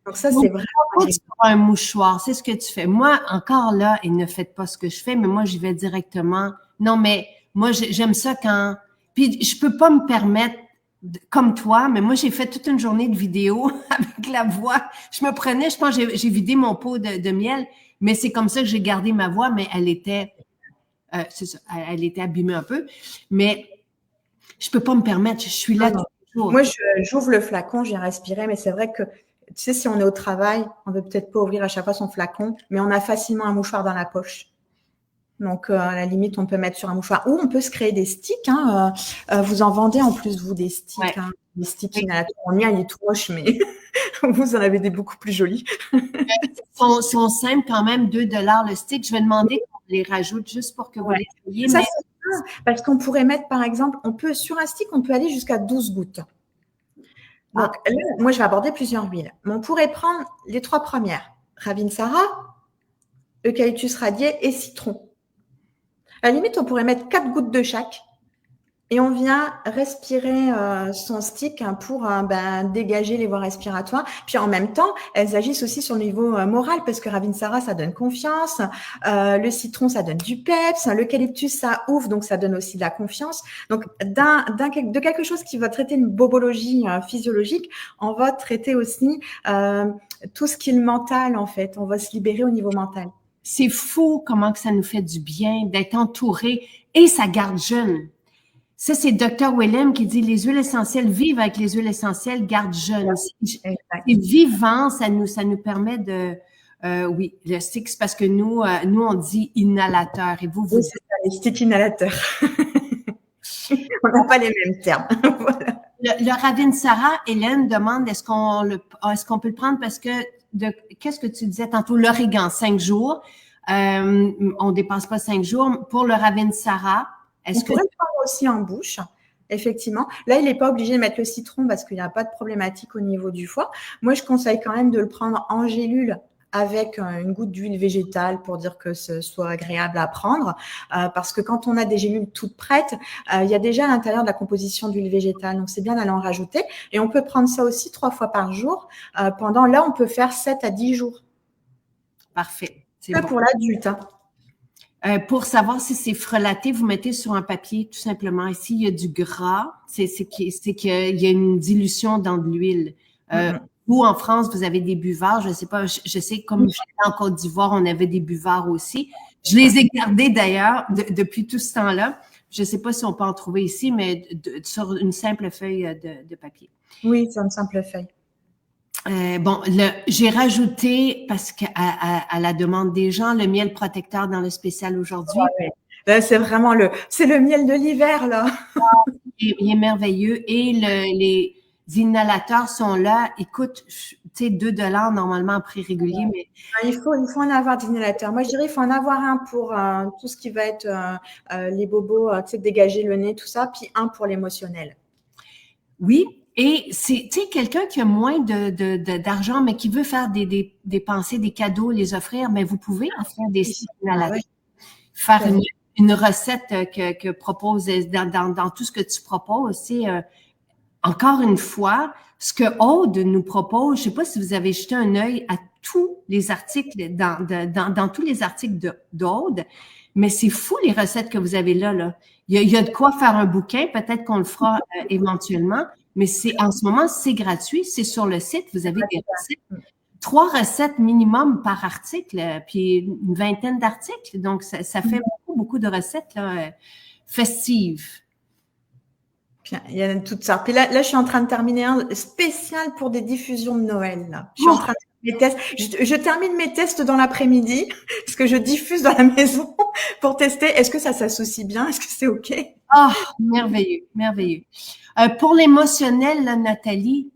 Donc ça, c'est vraiment… Sur un mouchoir, c'est ce que tu fais. Moi, encore là, et ne faites pas ce que je fais, mais moi, j'y vais directement. Non, mais moi, j'aime ça quand… Puis, je peux pas me permettre, comme toi, mais moi, j'ai fait toute une journée de vidéo avec la voix. Je me prenais, je pense, j'ai vidé mon pot de miel, mais c'est comme ça que j'ai gardé ma voix, mais elle était… c'est ça, elle était abîmée un peu. Mais je peux pas me permettre, je suis là tous les jours. Moi, j'ouvre le flacon, j'ai respiré, mais c'est vrai que tu sais, si on est au travail, on ne veut peut-être pas ouvrir à chaque fois son flacon, mais on a facilement un mouchoir dans la poche. Donc, à la limite, on peut mettre sur un mouchoir. Ou on peut se créer des sticks. Vous en vendez en plus, vous, des sticks. Ouais. Des sticks inhalateurs. Le mien, il est tout moche, mais vous en avez des beaucoup plus jolis. Ils sont simples quand même, 2 $ le stick. Je vais demander qu'on les rajoute juste pour que vous les voyez. Ça, c'est bien, parce qu'on pourrait mettre, par exemple, sur un stick, on peut aller jusqu'à 12 gouttes. Donc, là, moi, je vais aborder plusieurs huiles. Mais on pourrait prendre les 3 premières. Ravinsara, eucalyptus radié et citron. À la limite, on pourrait mettre 4 gouttes de chaque. Et on vient respirer son stick pour dégager les voies respiratoires. Puis en même temps, elles agissent aussi sur le niveau moral parce que Ravinsara, ça donne confiance. Le citron, ça donne du peps. L'eucalyptus, ça ouvre, donc ça donne aussi de la confiance. Donc, de quelque chose qui va traiter une bobologie physiologique, on va traiter aussi tout ce qui est le mental, en fait. On va se libérer au niveau mental. C'est fou comment que ça nous fait du bien d'être entouré et ça garde jeune. Ça, c'est Dr. Willem qui dit les huiles essentielles vivent avec les huiles essentielles, gardent jeunes. C'est vivant, ça nous permet de… oui, le stick, c'est parce que nous, on dit inhalateur. Et vous oui, c'est ça, les sticks inhalateurs. On n'a pas les mêmes termes. Voilà. Le Ravinsara, Hélène demande est-ce qu'on peut le prendre parce que qu'est-ce que tu disais tantôt? L'origan, 5 jours. On dépasse pas 5 jours. Pour le Ravinsara, est-ce que… On pourrait le prendre aussi en bouche, effectivement. Là, il n'est pas obligé de mettre le citron parce qu'il n'y a pas de problématique au niveau du foie. Moi, je conseille quand même de le prendre en gélule avec une goutte d'huile végétale pour dire que ce soit agréable à prendre. Parce que quand on a des gélules toutes prêtes, il y a déjà à l'intérieur de la composition d'huile végétale. Donc, c'est bien d'aller en rajouter. Et on peut prendre ça aussi 3 fois par jour. Là, on peut faire 7 à 10 jours. Parfait. C'est bon. Pour l'adulte. Pour savoir si c'est frelaté, vous mettez sur un papier tout simplement. Ici, il y a du gras, c'est qu'il y a une dilution dans de l'huile. Vous, en France, vous avez des buvards. Je sais pas, je sais que comme j'étais en Côte d'Ivoire, on avait des buvards aussi. Je les ai gardés d'ailleurs depuis tout ce temps-là. Je sais pas si on peut en trouver ici, mais sur une simple feuille de papier. Oui, sur une simple feuille. J'ai rajouté, parce qu'à la demande des gens, le miel protecteur dans le spécial aujourd'hui. Ouais. Là, c'est vraiment c'est le miel de l'hiver, là. Il est merveilleux. Et les inhalateurs sont là. Écoute, tu sais, 2 $ normalement en prix régulier, mais… Il faut en avoir d'inhalateurs. Moi, je dirais qu'il faut en avoir un pour tout ce qui va être les bobos, tu sais, dégager le nez, tout ça, puis un pour l'émotionnel. Oui. Et c'est, tu sais, quelqu'un qui a moins d'argent, mais qui veut faire des pensées, des cadeaux, les offrir, mais vous pouvez offrir des inhalateurs. Faire une recette que propose dans tout ce que tu proposes, c'est encore une fois, ce que Aude nous propose, je sais pas si vous avez jeté un œil à tous les articles, dans tous les articles d'Aude, mais c'est fou les recettes que vous avez là. Il y a de quoi faire un bouquin, peut-être qu'on le fera éventuellement, mais en ce moment, c'est gratuit, c'est sur le site, vous avez des recettes. 3 recettes minimum par article, puis une vingtaine d'articles, donc ça fait beaucoup de recettes là, festives. Puis, il y a toutes sortes. Puis là, je suis en train de terminer un spécial pour des diffusions de Noël. Là. Je suis en train de faire mes tests. Je termine mes tests dans l'après-midi, parce que je diffuse dans la maison pour tester. Est-ce que ça s'associe bien? Est-ce que c'est OK? Ah, merveilleux, merveilleux. Pour l'émotionnel, là, Nathalie,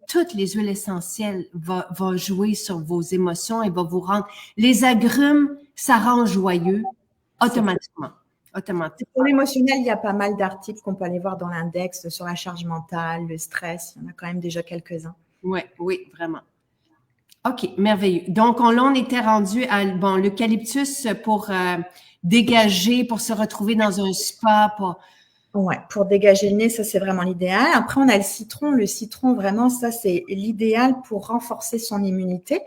toutes les huiles essentielles vont jouer sur vos émotions et va vous rendre. Les agrumes, ça rend joyeux automatiquement. Pour l'émotionnel, il y a pas mal d'articles qu'on peut aller voir dans l'index sur la charge mentale, le stress. Il y en a quand même déjà quelques-uns. Oui, vraiment. OK, merveilleux. Donc, on était rendu à l'eucalyptus pour dégager, pour se retrouver dans un spa. Ouais, pour dégager le nez, ça, c'est vraiment l'idéal. Après, on a le citron. Le citron, vraiment, ça, c'est l'idéal pour renforcer son immunité.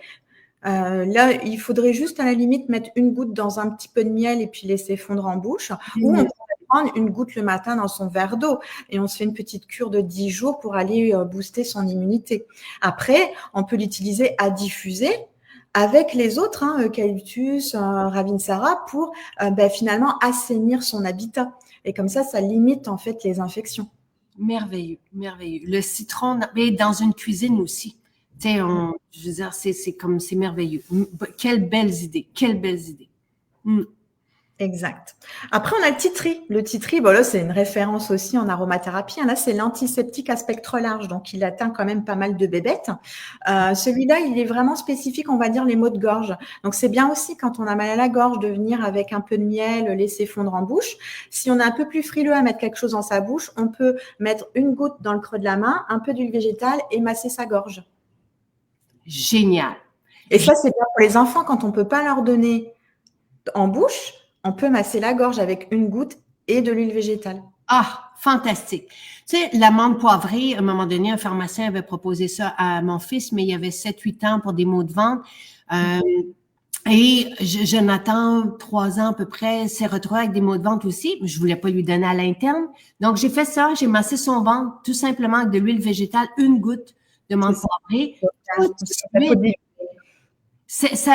Là, il faudrait juste à la limite mettre une goutte dans un petit peu de miel et puis laisser fondre en bouche. Ou on pourrait prendre une goutte le matin dans son verre d'eau et on se fait une petite cure de 10 jours pour aller booster son immunité. Après, on peut l'utiliser à diffuser avec les autres, eucalyptus, ravinsara, pour finalement assainir son habitat. Et comme ça limite en fait les infections. Merveilleux, merveilleux. Le citron, mais dans une cuisine aussi. Tu sais, je veux dire, c'est merveilleux. Quelles belles idées. Exact. Après, on a le titri. Le titri, là, c'est une référence aussi en aromathérapie. Là, c'est l'antiseptique à spectre large, donc il atteint quand même pas mal de bébêtes. Celui-là, il est vraiment spécifique, on va dire, les maux de gorge. Donc, c'est bien aussi quand on a mal à la gorge de venir avec un peu de miel, laisser fondre en bouche. Si on est un peu plus frileux à mettre quelque chose dans sa bouche, on peut mettre une goutte dans le creux de la main, un peu d'huile végétale et masser sa gorge. Génial. Et ça, c'est bien pour les enfants quand on peut pas leur donner en bouche. On peut masser la gorge avec une goutte et de l'huile végétale. Ah, fantastique. Tu sais, l'amande poivrée, à un moment donné, un pharmacien avait proposé ça à mon fils, mais il y avait 7-8 ans pour des maux de ventre. Et Jonathan, 3 ans à peu près, s'est retrouvé avec des maux de ventre aussi. Je voulais pas lui donner à l'interne. Donc, j'ai fait ça. J'ai massé son ventre tout simplement avec de l'huile végétale, une goutte de menthe poivrée.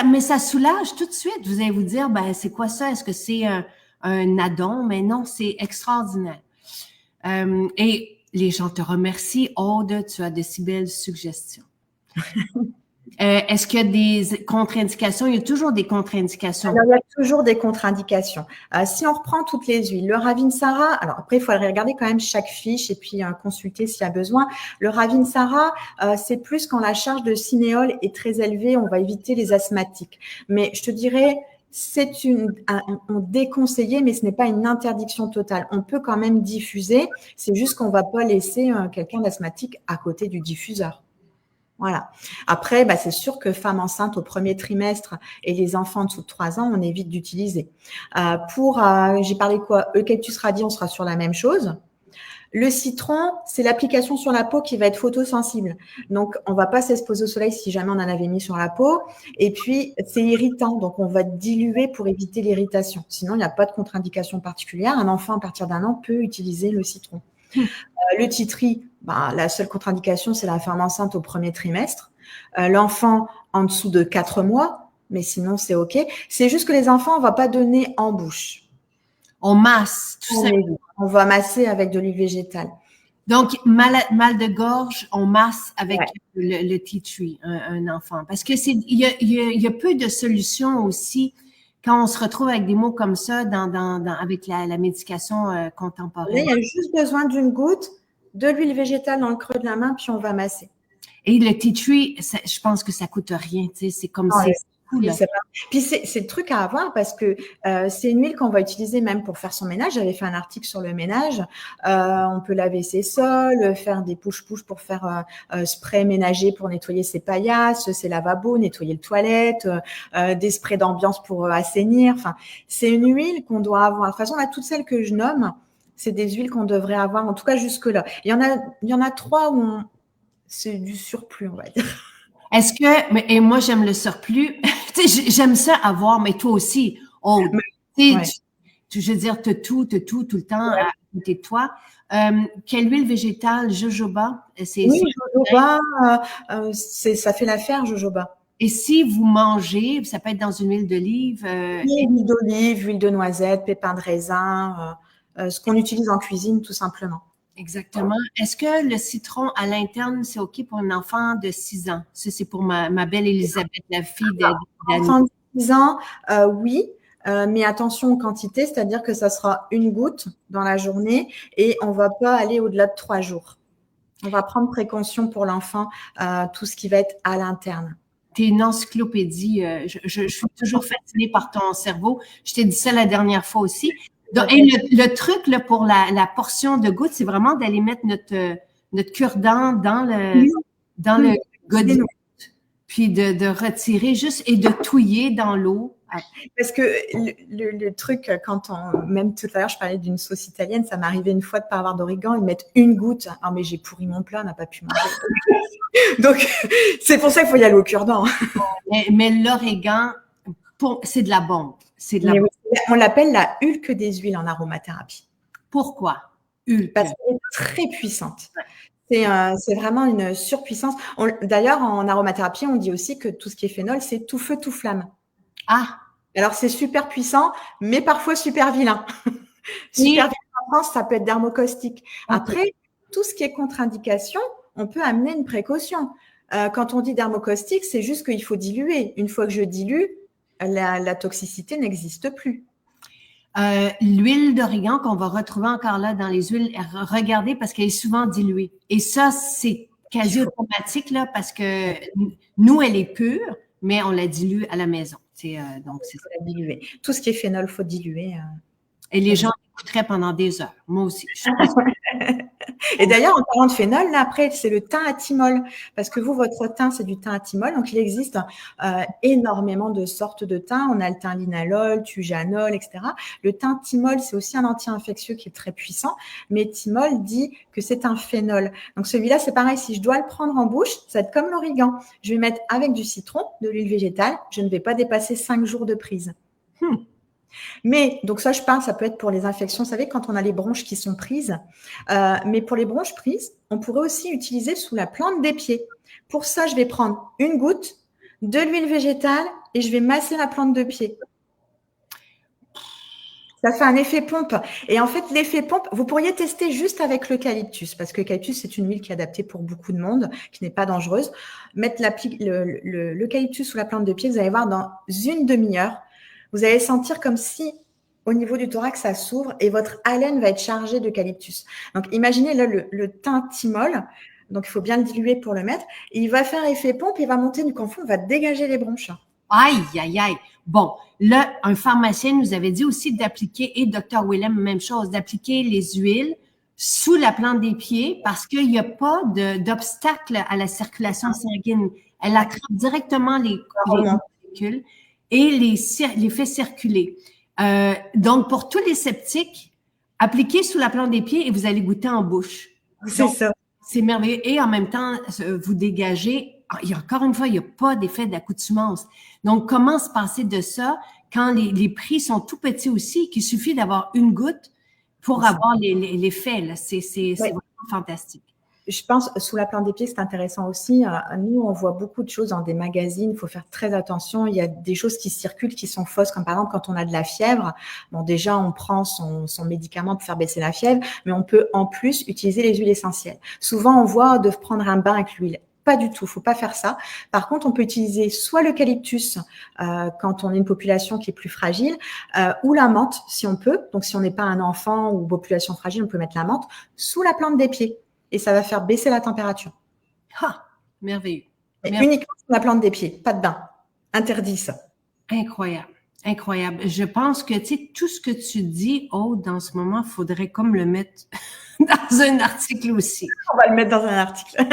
Mais ça soulage tout de suite. Vous allez vous dire, c'est quoi ça? Est-ce que c'est un addon? Mais non, c'est extraordinaire. Et les gens te remercient. Aude, tu as de si belles suggestions. Est-ce qu'il y a des contre-indications? Il y a toujours des contre-indications. Alors, il y a toujours des contre-indications. Si on reprend toutes les huiles, le ravinsara, alors après, il faut aller regarder quand même chaque fiche et puis consulter s'il y a besoin. Le ravinsara, c'est plus quand la charge de cinéole est très élevée, on va éviter les asthmatiques. Mais je te dirais, c'est on déconseillé, mais ce n'est pas une interdiction totale. On peut quand même diffuser, c'est juste qu'on ne va pas laisser quelqu'un d'asthmatique à côté du diffuseur. Voilà. Après, c'est sûr que femmes enceintes au premier trimestre et les enfants en dessous de 3 ans, on évite d'utiliser. J'ai parlé quoi? Eucalyptus radii, on sera sur la même chose. Le citron, c'est l'application sur la peau qui va être photosensible. Donc, on va pas s'exposer au soleil si jamais on en avait mis sur la peau. Et puis, c'est irritant. Donc, on va diluer pour éviter l'irritation. Sinon, il n'y a pas de contre-indication particulière. Un enfant à partir d'1 an peut utiliser le citron. Le titri, la seule contre-indication, c'est la femme enceinte au premier trimestre. L'enfant en dessous de 4 mois, mais sinon, c'est OK. C'est juste que les enfants, on ne va pas donner en bouche. On masse, tout simplement. On va masser avec de l'huile végétale. Donc, mal de gorge, on masse avec le tea tree, un enfant. Parce que il y a peu de solutions aussi quand on se retrouve avec des mots comme ça avec la médication contemporaine. Là, il y a juste besoin d'une goutte, de l'huile végétale dans le creux de la main, puis on va masser. Et le tea tree, je pense que ça coûte rien, tu sais, c'est comme cool. Oui, puis c'est le truc à avoir parce que c'est une huile qu'on va utiliser même pour faire son ménage. J'avais fait un article sur le ménage. On peut laver ses sols, faire des push-push pour faire spray ménager pour nettoyer ses paillasses, ses lavabos, nettoyer le toilette, des sprays d'ambiance pour assainir. Enfin, c'est une huile qu'on doit avoir. De toute façon, là, toutes celles que je nomme, c'est des huiles qu'on devrait avoir, en tout cas jusque-là. Il y en a 3 où c'est du surplus, on va dire. Est-ce que, et moi j'aime le surplus, j'aime ça avoir, mais toi aussi, oh, Ouais. je veux dire, t'as tout le temps à côté de toi. Quelle huile végétale, jojoba? Oui, jojoba, ça fait l'affaire, jojoba. Et si vous mangez, ça peut être dans une huile d'olive. Oui, huile d'olive, huile de noisette, pépins de raisin, ce qu'on utilise en cuisine tout simplement. Exactement. Est-ce que le citron à l'interne, c'est OK pour un enfant de 6 ans? Ça, c'est pour ma belle Elisabeth, la fille d'Annie. Enfant de 6 ans, oui, mais attention aux quantités, c'est-à-dire que ça sera une goutte dans la journée et on ne va pas aller au-delà de 3 jours. On va prendre précaution pour l'enfant, tout ce qui va être à l'interne. T'es une encyclopédie. Je suis toujours fascinée par ton cerveau. Je t'ai dit ça la dernière fois aussi. Donc, et le truc là, pour la portion de gouttes, c'est vraiment d'aller mettre notre cure-dent dans le godet, puis de retirer juste et de touiller dans l'eau. Parce que le truc, même tout à l'heure, je parlais d'une sauce italienne, ça m'est arrivé une fois de ne pas avoir d'origan, ils mettent une goutte. Ah, mais j'ai pourri mon plat, on n'a pas pu manger. Donc, c'est pour ça qu'il faut y aller au cure-dent. Mais l'origan, c'est de la bombe. C'est de la bombe. On l'appelle la Hulk des huiles en aromathérapie. Pourquoi Hulk? Parce qu'elle est très puissante. C'est vraiment une surpuissance. D'ailleurs, en aromathérapie, on dit aussi que tout ce qui est phénol, c'est tout feu, tout flamme. Ah! Alors, c'est super puissant, mais parfois super vilain. Super vilain en France, ça peut être dermocaustique. Après, tout ce qui est contre-indication, on peut amener une précaution. Quand on dit dermocaustique, c'est juste qu'il faut diluer. Une fois que je dilue, la toxicité n'existe plus. L'huile d'origan qu'on va retrouver encore là dans les huiles, regardez parce qu'elle est souvent diluée. Et ça, c'est quasi automatique là parce que nous, elle est pure, mais on la dilue à la maison. Donc, c'est ça. La diluer. Tout ce qui est phénol, il faut diluer. Et les gens écouteraient pendant des heures. Moi aussi. Et d'ailleurs, en parlant de phénol, là, après, c'est le thym à thymol. Parce que vous, votre thym, c'est du thym à thymol. Donc, il existe énormément de sortes de thym. On a le thym linalol, thujanol, etc. Le thym thymol, c'est aussi un anti-infectieux qui est très puissant. Mais thymol dit que c'est un phénol. Donc, celui-là, c'est pareil. Si je dois le prendre en bouche, ça va être comme l'origan. Je vais mettre avec du citron, de l'huile végétale. Je ne vais pas dépasser 5 jours de prise. Mais, donc ça, je parle, ça peut être pour les infections, vous savez, quand on a les bronches qui sont prises. Mais pour les bronches prises, on pourrait aussi utiliser sous la plante des pieds. Pour ça, je vais prendre une goutte, de l'huile végétale et je vais masser la plante de pied. Ça fait un effet pompe. Et en fait, l'effet pompe, vous pourriez tester juste avec l'eucalyptus, parce que l'eucalyptus, c'est une huile qui est adaptée pour beaucoup de monde, qui n'est pas dangereuse. Mettre l'eucalyptus sous la plante de pied, vous allez voir, dans une demi-heure, vous allez sentir comme si, au niveau du thorax, ça s'ouvre et votre haleine va être chargée d'eucalyptus. Donc, imaginez là le thym thymol. Donc, il faut bien le diluer pour le mettre. Et il va faire effet pompe, il va monter du confort, il va dégager les bronches. Aïe, aïe, aïe. Bon, là, un pharmacien nous avait dit aussi d'appliquer, et Dr. Willem, même chose, d'appliquer les huiles sous la plante des pieds parce qu'il n'y a pas d'obstacle à la circulation sanguine. Elle attrape directement les molécules et les fait circuler. Donc, pour tous les sceptiques, appliquez sous la plante des pieds et vous allez goûter en bouche. C'est ça. C'est merveilleux. Et en même temps, vous dégagez. Encore une fois, il n'y a pas d'effet d'accoutumance. Donc, comment se passer de ça quand les prix sont tout petits aussi, qu'il suffit d'avoir une goutte pour avoir l'effet. C'est vraiment fantastique. Je pense, sous la plante des pieds, c'est intéressant aussi. Nous, on voit beaucoup de choses dans des magazines. Il faut faire très attention. Il y a des choses qui circulent, qui sont fausses, comme par exemple quand on a de la fièvre. Bon, déjà, on prend son médicament pour faire baisser la fièvre, mais on peut en plus utiliser les huiles essentielles. Souvent, on voit de prendre un bain avec l'huile. Pas du tout, faut pas faire ça. Par contre, on peut utiliser soit l'eucalyptus quand on est une population qui est plus fragile, ou la menthe si on peut. Donc, si on n'est pas un enfant ou population fragile, on peut mettre la menthe sous la plante des pieds et ça va faire baisser la température. Ah, merveilleux. Uniquement sous la plante des pieds, pas de bain. interdit ça. Incroyable. Incroyable. Je pense que, tu sais, tout ce que tu dis, Aude, dans ce moment, il faudrait comme le mettre dans un article aussi. On va le mettre dans un article.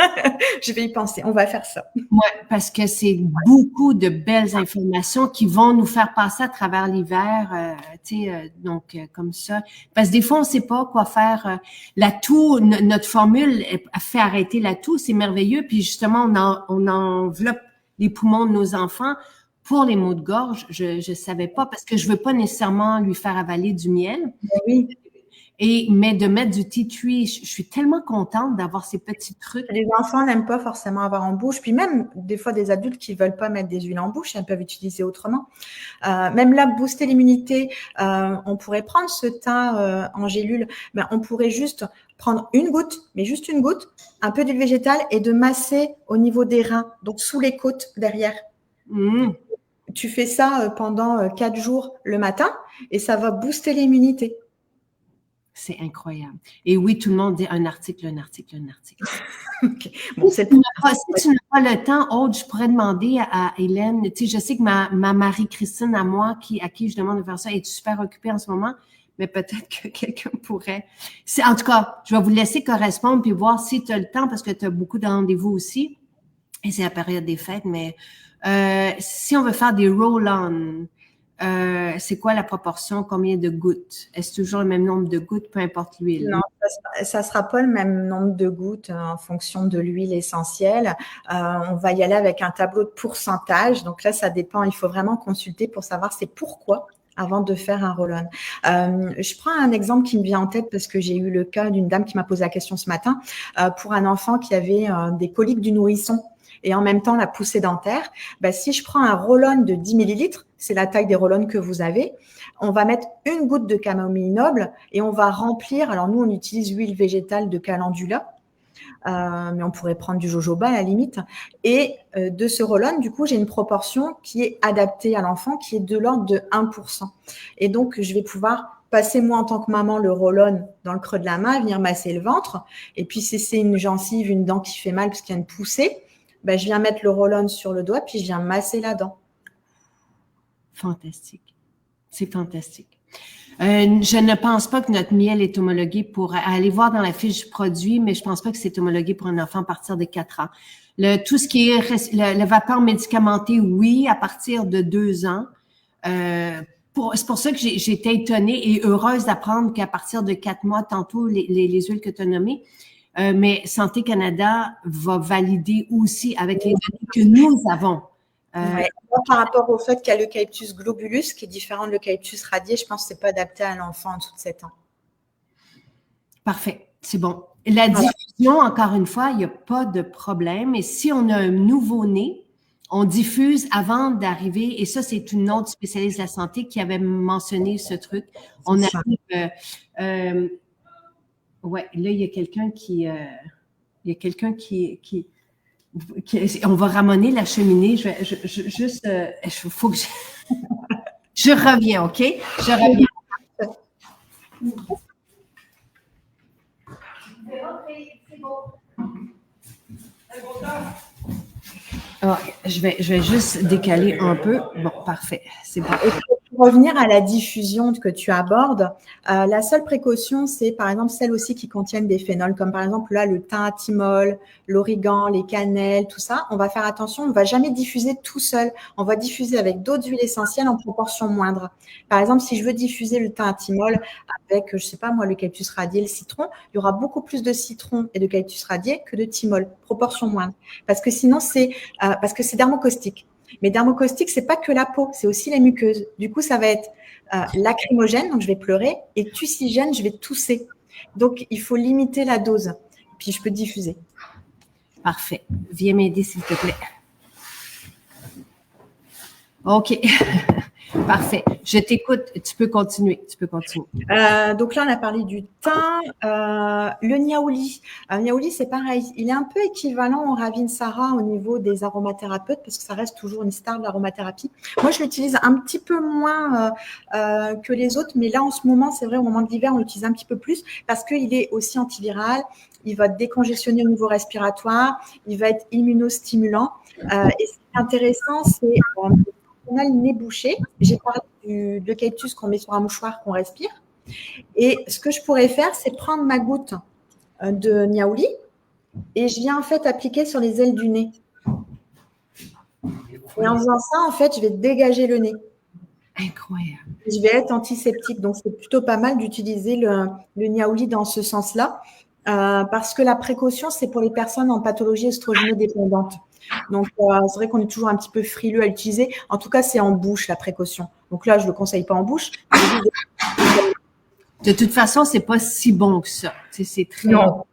Je vais y penser. On va faire ça. Oui, parce que c'est beaucoup de belles informations qui vont nous faire passer à travers l'hiver, tu sais, donc comme ça. Parce que des fois, on ne sait pas quoi faire. La toux, notre formule a fait arrêter la toux, c'est merveilleux. Puis justement, on enveloppe les poumons de nos enfants. Pour les maux de gorge, je savais pas parce que je veux pas nécessairement lui faire avaler du miel. Oui. Mais de mettre du tea tree, je suis tellement contente d'avoir ces petits trucs. Les enfants n'aiment pas forcément avoir en bouche. Puis même des fois des adultes qui veulent pas mettre des huiles en bouche, elles peuvent utiliser autrement. Même là, booster l'immunité, on pourrait prendre ce thym en gélule. Ben, on pourrait juste prendre une goutte, mais juste une goutte, un peu d'huile végétale et de masser au niveau des reins, donc sous les côtes derrière. Mmh. Tu fais ça pendant 4 jours le matin et ça va booster l'immunité. C'est incroyable. Et oui, tout le monde dit un article. Okay. Bon, si tu n'as pas le temps, Aude, je pourrais demander à Hélène, tu sais, je sais que ma Marie-Christine à moi, à qui je demande de faire ça, est super occupée en ce moment, mais peut-être que quelqu'un pourrait. En tout cas, je vais vous laisser correspondre puis voir si tu as le temps parce que tu as beaucoup de rendez-vous aussi. Et c'est la période des fêtes, mais si on veut faire des roll-on, c'est quoi la proportion? Combien de gouttes? Est-ce toujours le même nombre de gouttes, peu importe l'huile? Non, ça sera pas le même nombre de gouttes en fonction de l'huile essentielle. On va y aller avec un tableau de pourcentage. Donc là, ça dépend. Il faut vraiment consulter pour savoir c'est pourquoi avant de faire un roll-on. Je prends un exemple qui me vient en tête parce que j'ai eu le cas d'une dame qui m'a posé la question ce matin pour un enfant qui avait des coliques du nourrisson et en même temps la poussée dentaire. Ben, si je prends un roll-on de 10 millilitres, c'est la taille des roll-on que vous avez, on va mettre une goutte de camomille noble et on va remplir. Alors nous, on utilise l'huile végétale de calendula, mais on pourrait prendre du jojoba à la limite. Et de ce roll-on, du coup, j'ai une proportion qui est adaptée à l'enfant, qui est de l'ordre de 1%. Et donc, je vais pouvoir passer moi en tant que maman le roll-on dans le creux de la main, venir masser le ventre. Et puis, si c'est une gencive, une dent qui fait mal parce qu'il y a une poussée, ben, je viens mettre le roll-on sur le doigt, puis je viens masser la dent. Fantastique. C'est fantastique. Je ne pense pas que notre miel est homologué pour aller voir dans la fiche du produit, mais je pense pas que c'est homologué pour un enfant à partir de 4 ans. Tout ce qui est le vapeur médicamenté, oui, à partir de 2 ans. C'est pour ça que j'étais étonnée et heureuse d'apprendre qu'à partir de 4 mois, tantôt, les huiles que tu as nommées, mais Santé Canada va valider aussi avec les données que nous avons. Ouais. Par rapport au fait qu'il y a l'eucalyptus globulus, qui est différent de l'eucalyptus radié, je pense que ce n'est pas adapté à l'enfant en dessous de 7 ans. Parfait, c'est bon. La diffusion, encore une fois, il n'y a pas de problème. Et si on a un nouveau-né, on diffuse avant d'arriver, et ça, c'est une autre spécialiste de la santé qui avait mentionné ce truc. On arrive... ouais, là, il y a quelqu'un qui... on va ramener la cheminée. Faut que je reviens, OK? Je reviens. Je vais juste décaler un peu. Bon, parfait. C'est bon. Pour revenir à la diffusion que tu abordes, la seule précaution, c'est par exemple celles aussi qui contiennent des phénols, comme par exemple là le thym, thymol, l'origan, les cannelles, tout ça. On va faire attention, on ne va jamais diffuser tout seul. On va diffuser avec d'autres huiles essentielles en proportion moindre. Par exemple, si je veux diffuser le thym, thymol avec, je ne sais pas moi, l'eucalyptus radié, le citron, il y aura beaucoup plus de citron et d'eucalyptus radié que de thymol, proportion moindre. Parce que sinon, parce que c'est dermocaustique. Mais dermocaustique, c'est pas que la peau, c'est aussi les muqueuses. Du coup, ça va être lacrymogène, donc je vais pleurer, et tussigène, je vais tousser. Donc, il faut limiter la dose. Puis, je peux diffuser. Parfait. Viens m'aider, s'il te plaît. OK. Parfait. Je t'écoute. Tu peux continuer. Donc là, on a parlé du thym. Le niaouli. Niaouli, c'est pareil. Il est un peu équivalent au Ravinsara au niveau des aromathérapeutes parce que ça reste toujours une star de l'aromathérapie. Moi, je l'utilise un petit peu moins que les autres, mais là, en ce moment, c'est vrai, au moment de l'hiver, on l'utilise un petit peu plus parce qu'il est aussi antiviral. Il va décongestionner au niveau respiratoire. Il va être immunostimulant. Et c'est intéressant, c'est on a le nez bouché. J'ai parlé de l'eucalyptus qu'on met sur un mouchoir, qu'on respire. Et ce que je pourrais faire, c'est prendre ma goutte de niaouli et je viens en fait appliquer sur les ailes du nez. Et en faisant ça, en fait, je vais dégager le nez. Incroyable. Je vais être antiseptique. Donc, c'est plutôt pas mal d'utiliser le niaouli dans ce sens-là. Parce que la précaution, c'est pour les personnes en pathologie œstrogénodépendante. Donc, c'est vrai qu'on est toujours un petit peu frileux à l'utiliser. En tout cas, c'est en bouche, la précaution. Donc là, je ne le conseille pas en bouche. De toute façon, c'est pas si bon que ça. C'est très... Non,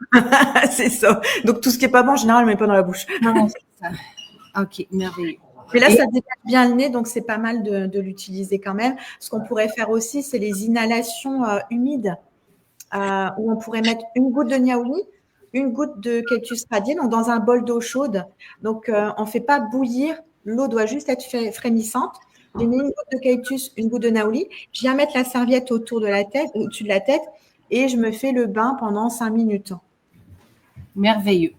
c'est ça. Donc, tout ce qui n'est pas bon, en général, on ne met pas dans la bouche. Non, c'est ça. OK, merveilleux. Mais là, ça dégage bien le nez, donc c'est pas mal de l'utiliser quand même. Ce qu'on pourrait faire aussi, c'est les inhalations humides, où on pourrait mettre une goutte de niaouli, une goutte de Eucalyptus radié, donc dans un bol d'eau chaude. Donc, on ne fait pas bouillir, l'eau doit juste être frémissante. J'ai mis une goutte d'eucalyptus, une goutte de niaouli. Je viens mettre la serviette autour de la tête, au-dessus de la tête, et je me fais le bain pendant 5 minutes. Merveilleux.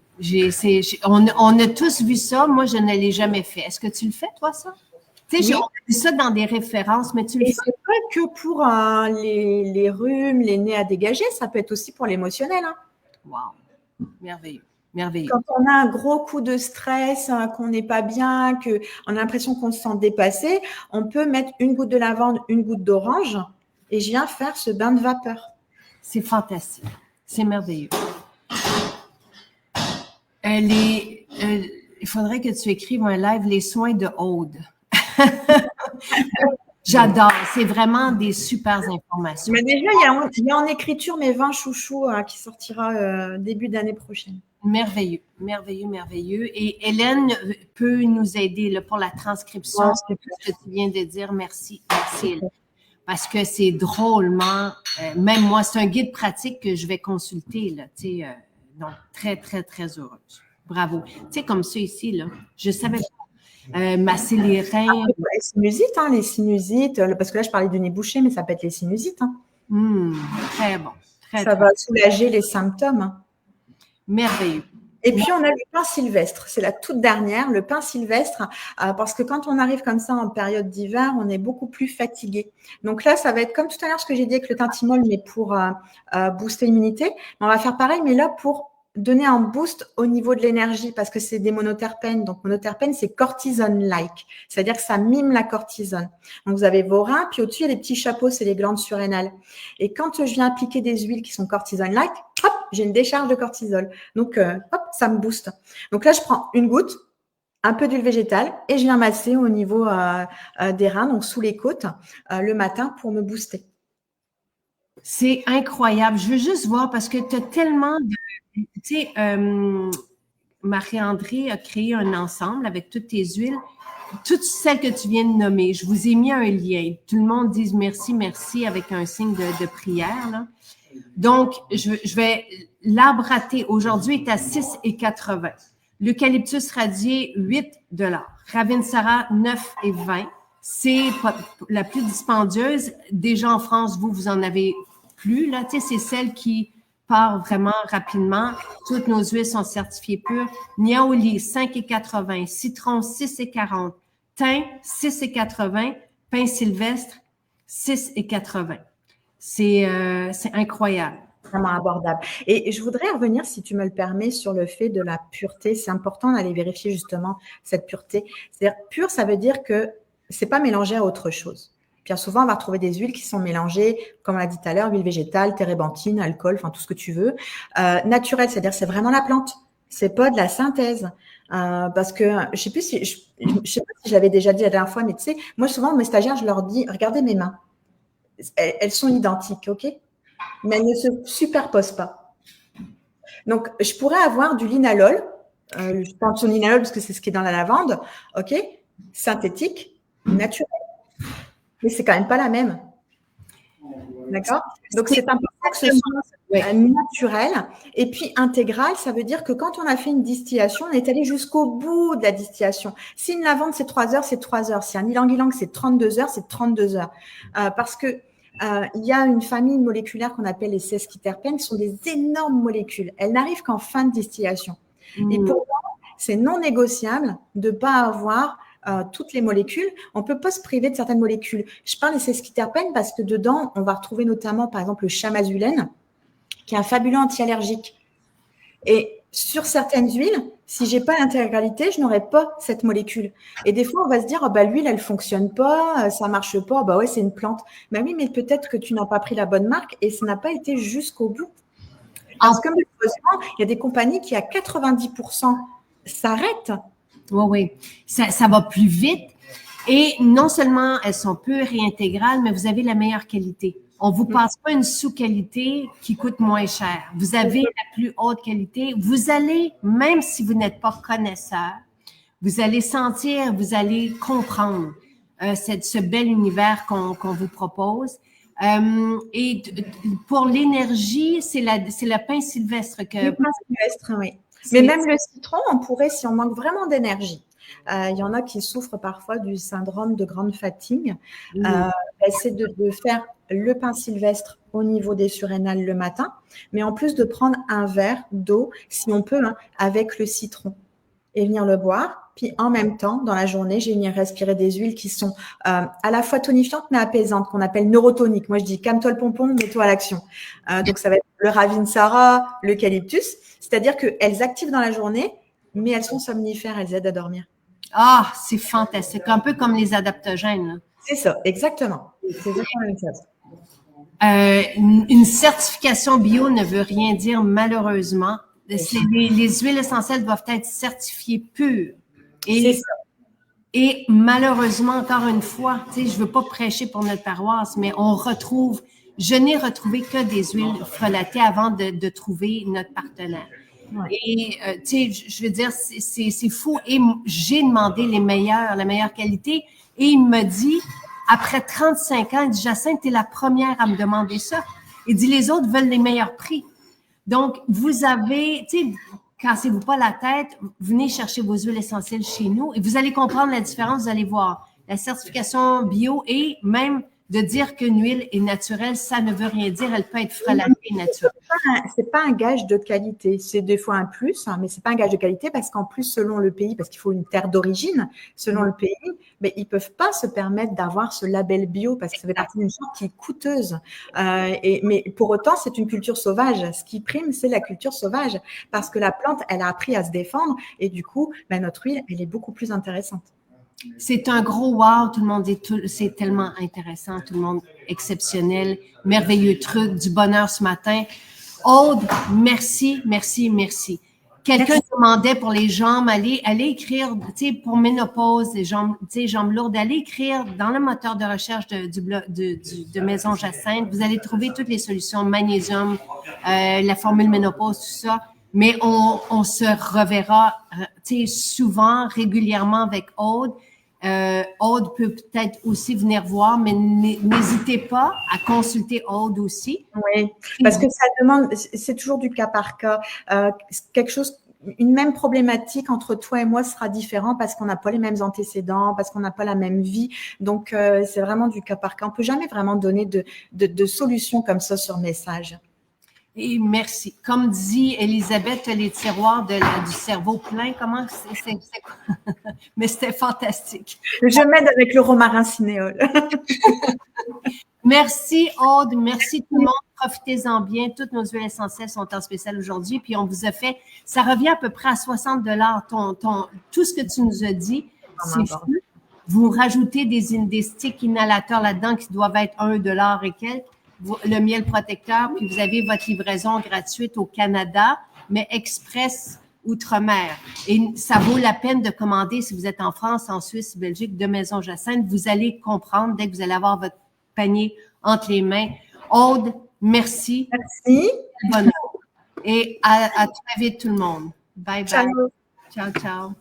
On a tous vu ça. Moi, je ne l'ai jamais fait. Est-ce que tu le fais, toi, ça? Tu sais, Oui. on a vu ça dans des références, mais tu le fais. Et c'est pas que pour les rhumes, les nez à dégager, ça peut être aussi pour l'émotionnel. Hein. Wow. Merveilleux. Merveilleux. Quand on a un gros coup de stress, qu'on n'est pas bien, qu'on a l'impression qu'on se sent dépassé, on peut mettre une goutte de lavande, une goutte d'orange et je viens faire ce bain de vapeur. C'est fantastique. C'est merveilleux. Il faudrait que tu écrives un live, les soins de Aude. J'adore. C'est vraiment des super informations. Mais déjà, il y a en écriture mes 20 chouchous qui sortira début d'année prochaine. Merveilleux, merveilleux, merveilleux. Et Hélène peut nous aider là, pour la transcription. Ce que tu viens de dire. Merci, merci Hélène. Parce que c'est drôlement, même moi, c'est un guide pratique que je vais consulter, là, tu sais, donc très, très, très heureuse. Bravo. Tu sais, comme ça ici, là, je savais pas. Masser les reins. Les sinusites, parce que là, je parlais du nez bouché, mais ça peut être les sinusites. Hein. Très bon. Ça va soulager les symptômes. Hein. Merveilleux. Et puis, on a le pain sylvestre. C'est la toute dernière, le pain sylvestre, parce que quand on arrive comme ça en période d'hiver, on est beaucoup plus fatigué. Donc là, ça va être comme tout à l'heure ce que j'ai dit avec le thymol, mais pour booster l'immunité. On va faire pareil, mais là, pour donner un boost au niveau de l'énergie, parce que c'est des monoterpènes. Donc, monoterpènes, c'est cortisone-like. C'est-à-dire que ça mime la cortisone. Donc, vous avez vos reins, puis au-dessus, il y a les petits chapeaux, c'est les glandes surrénales. Et quand je viens appliquer des huiles qui sont cortisone-like, hop, j'ai une décharge de cortisol. Donc, hop, ça me booste. Donc là, je prends une goutte, un peu d'huile végétale et je viens masser au niveau des reins, donc sous les côtes, le matin pour me booster. C'est incroyable. Je veux juste voir parce que tu as tellement de... Tu sais, Marie-André a créé un ensemble avec toutes tes huiles, toutes celles que tu viens de nommer. Je vous ai mis un lien. Tout le monde dit merci, merci avec un signe de prière, là. Donc, je vais l'arbre-thé aujourd'hui est à 6,80. L'eucalyptus radié, 8 $. Ravinsara, 9,20. C'est la plus dispendieuse. Déjà en France, vous en avez plus. Là, tu sais, c'est celle qui part vraiment rapidement. Toutes nos huiles sont certifiées pures. Niaouli, 5,80. Citron, 6,40. Thym, 6,80. Pain sylvestre, 6,80. C'est incroyable. Vraiment abordable. Et je voudrais revenir, si tu me le permets, sur le fait de la pureté. C'est important d'aller vérifier justement cette pureté. C'est-à-dire, pur, ça veut dire que c'est pas mélangé à autre chose. Bien souvent, on va retrouver des huiles qui sont mélangées, comme on l'a dit tout à l'heure, huile végétale, térébenthine, alcool, enfin tout ce que tu veux. Naturel, c'est-à-dire c'est vraiment la plante. C'est pas de la synthèse. Parce que je sais pas si j'avais déjà dit la dernière fois, mais tu sais, moi souvent mes stagiaires, je leur dis, regardez mes mains. Elles sont identiques, ok? Mais elles ne se superposent pas. Donc, je pourrais avoir du linalol, je pense au linalol parce que c'est ce qui est dans la lavande, ok? Synthétique, naturel. Mais c'est quand même pas la même. D'accord? Donc, c'est important que ce soit naturel. Et puis, intégral, ça veut dire que quand on a fait une distillation, on est allé jusqu'au bout de la distillation. Si une lavande, c'est 3 heures, c'est 3 heures. Si un ylang-ylang, c'est 32 heures, c'est 32 heures. Parce que il y a une famille moléculaire qu'on appelle les sesquiterpènes, qui sont des énormes molécules. Elles n'arrivent qu'en fin de distillation. Et pour moi, c'est non négociable de ne pas avoir toutes les molécules. On ne peut pas se priver de certaines molécules. Je parle des sesquiterpènes parce que dedans, on va retrouver notamment, par exemple, le chamazulène, qui est un fabuleux anti-allergique. Et sur certaines huiles, si j'ai pas l'intégralité, je n'aurai pas cette molécule. Et des fois, on va se dire, oh, bah, l'huile, elle fonctionne pas, ça marche pas, bah ouais, c'est une plante. Bah oui, mais peut-être que tu n'as pas pris la bonne marque et ça n'a pas été jusqu'au bout. Parce que malheureusement, il y a des compagnies qui à 90% s'arrêtent. Oui, oui. Ça va plus vite. Et non seulement elles sont pures et intégrales, mais vous avez la meilleure qualité. On vous passe pas une sous-qualité qui coûte moins cher. Vous avez la plus haute qualité. Vous allez, même si vous n'êtes pas connaisseur, vous allez sentir, vous allez comprendre ce bel univers qu'on vous propose. Et pour l'énergie, c'est le pain sylvestre que. Le pain sylvestre, oui. Mais même le citron, on pourrait, si on manque vraiment d'énergie. Il y en a qui souffrent parfois du syndrome de grande fatigue. C'est de faire le pain sylvestre au niveau des surrénales le matin, mais en plus de prendre un verre d'eau, si on peut, avec le citron et venir le boire. Puis en même temps, dans la journée, j'ai venir respirer des huiles qui sont à la fois tonifiantes mais apaisantes, qu'on appelle neurotoniques. Moi, je dis calme-toi le pompon, mets-toi à l'action. Donc, ça va être le Ravinsara, l'eucalyptus. C'est-à-dire qu'elles activent dans la journée, mais elles sont somnifères, elles aident à dormir. Ah, c'est fantastique. Un peu comme les adaptogènes. Là. C'est ça, exactement. C'est exactement la même chose. Une certification bio ne veut rien dire, malheureusement. Les huiles essentielles doivent être certifiées pures. Et malheureusement, encore une fois, je ne veux pas prêcher pour notre paroisse, mais je n'ai retrouvé que des huiles frelatées avant de trouver notre partenaire. Ouais. Et, je veux dire, c'est fou. Et j'ai demandé la meilleure qualité. Et il me dit, après 35 ans, il dit, Jacinthe, t'es la première à me demander ça. Il dit, les autres veulent les meilleurs prix. Donc, vous avez, cassez-vous pas la tête, venez chercher vos huiles essentielles chez nous et vous allez comprendre la différence, vous allez voir. La certification bio et même de dire qu'une huile est naturelle, ça ne veut rien dire, elle peut être frelatée naturelle. C'est pas un gage de qualité, c'est des fois un plus, mais c'est pas un gage de qualité parce qu'en plus, selon le pays, parce qu'il faut une terre d'origine, selon le pays, mais ils peuvent pas se permettre d'avoir ce label bio parce que ça fait partie d'une chose qui est coûteuse. Mais pour autant, c'est une culture sauvage. Ce qui prime, c'est la culture sauvage parce que la plante, elle a appris à se défendre et du coup, notre huile, elle est beaucoup plus intéressante. C'est un gros wow, tout le monde dit, c'est tellement intéressant, tout le monde exceptionnel, merveilleux truc, du bonheur ce matin. Aude, merci. Quelqu'un demandait pour les jambes, allez écrire, pour ménopause, les jambes lourdes, allez écrire dans le moteur de recherche de Maison Jacinthe. Vous allez trouver toutes les solutions, magnésium, la formule ménopause, tout ça. Mais on se reverra, souvent, régulièrement avec Aude. Aude peut peut-être aussi venir voir, mais n'hésitez pas à consulter Aude aussi. Oui, parce que ça demande, c'est toujours du cas par cas. Quelque chose, une même problématique entre toi et moi sera différent parce qu'on n'a pas les mêmes antécédents, parce qu'on n'a pas la même vie. Donc, c'est vraiment du cas par cas. On peut jamais vraiment donner de solutions comme ça sur message. Et merci. Comme dit Elisabeth, les tiroirs du cerveau plein, comment c'est mais c'était fantastique. Je m'aide avec le romarin cinéole. Merci Aude, merci tout le monde. Profitez-en bien. Toutes nos huiles essentielles sont en spécial aujourd'hui. Puis on vous a fait, ça revient à peu près à $60. Tout ce que tu nous as dit, c'est fou. Vous rajoutez des sticks inhalateurs là-dedans qui doivent être $1 et quelques. Le miel protecteur, puis vous avez votre livraison gratuite au Canada, mais express outre-mer. Et ça vaut la peine de commander si vous êtes en France, en Suisse, Belgique, de Maison Jacinthe. Vous allez comprendre dès que vous allez avoir votre panier entre les mains. Aude, merci. Merci. Bonheur. Et à très vite tout le monde. Bye bye. Ciao. Ciao, ciao.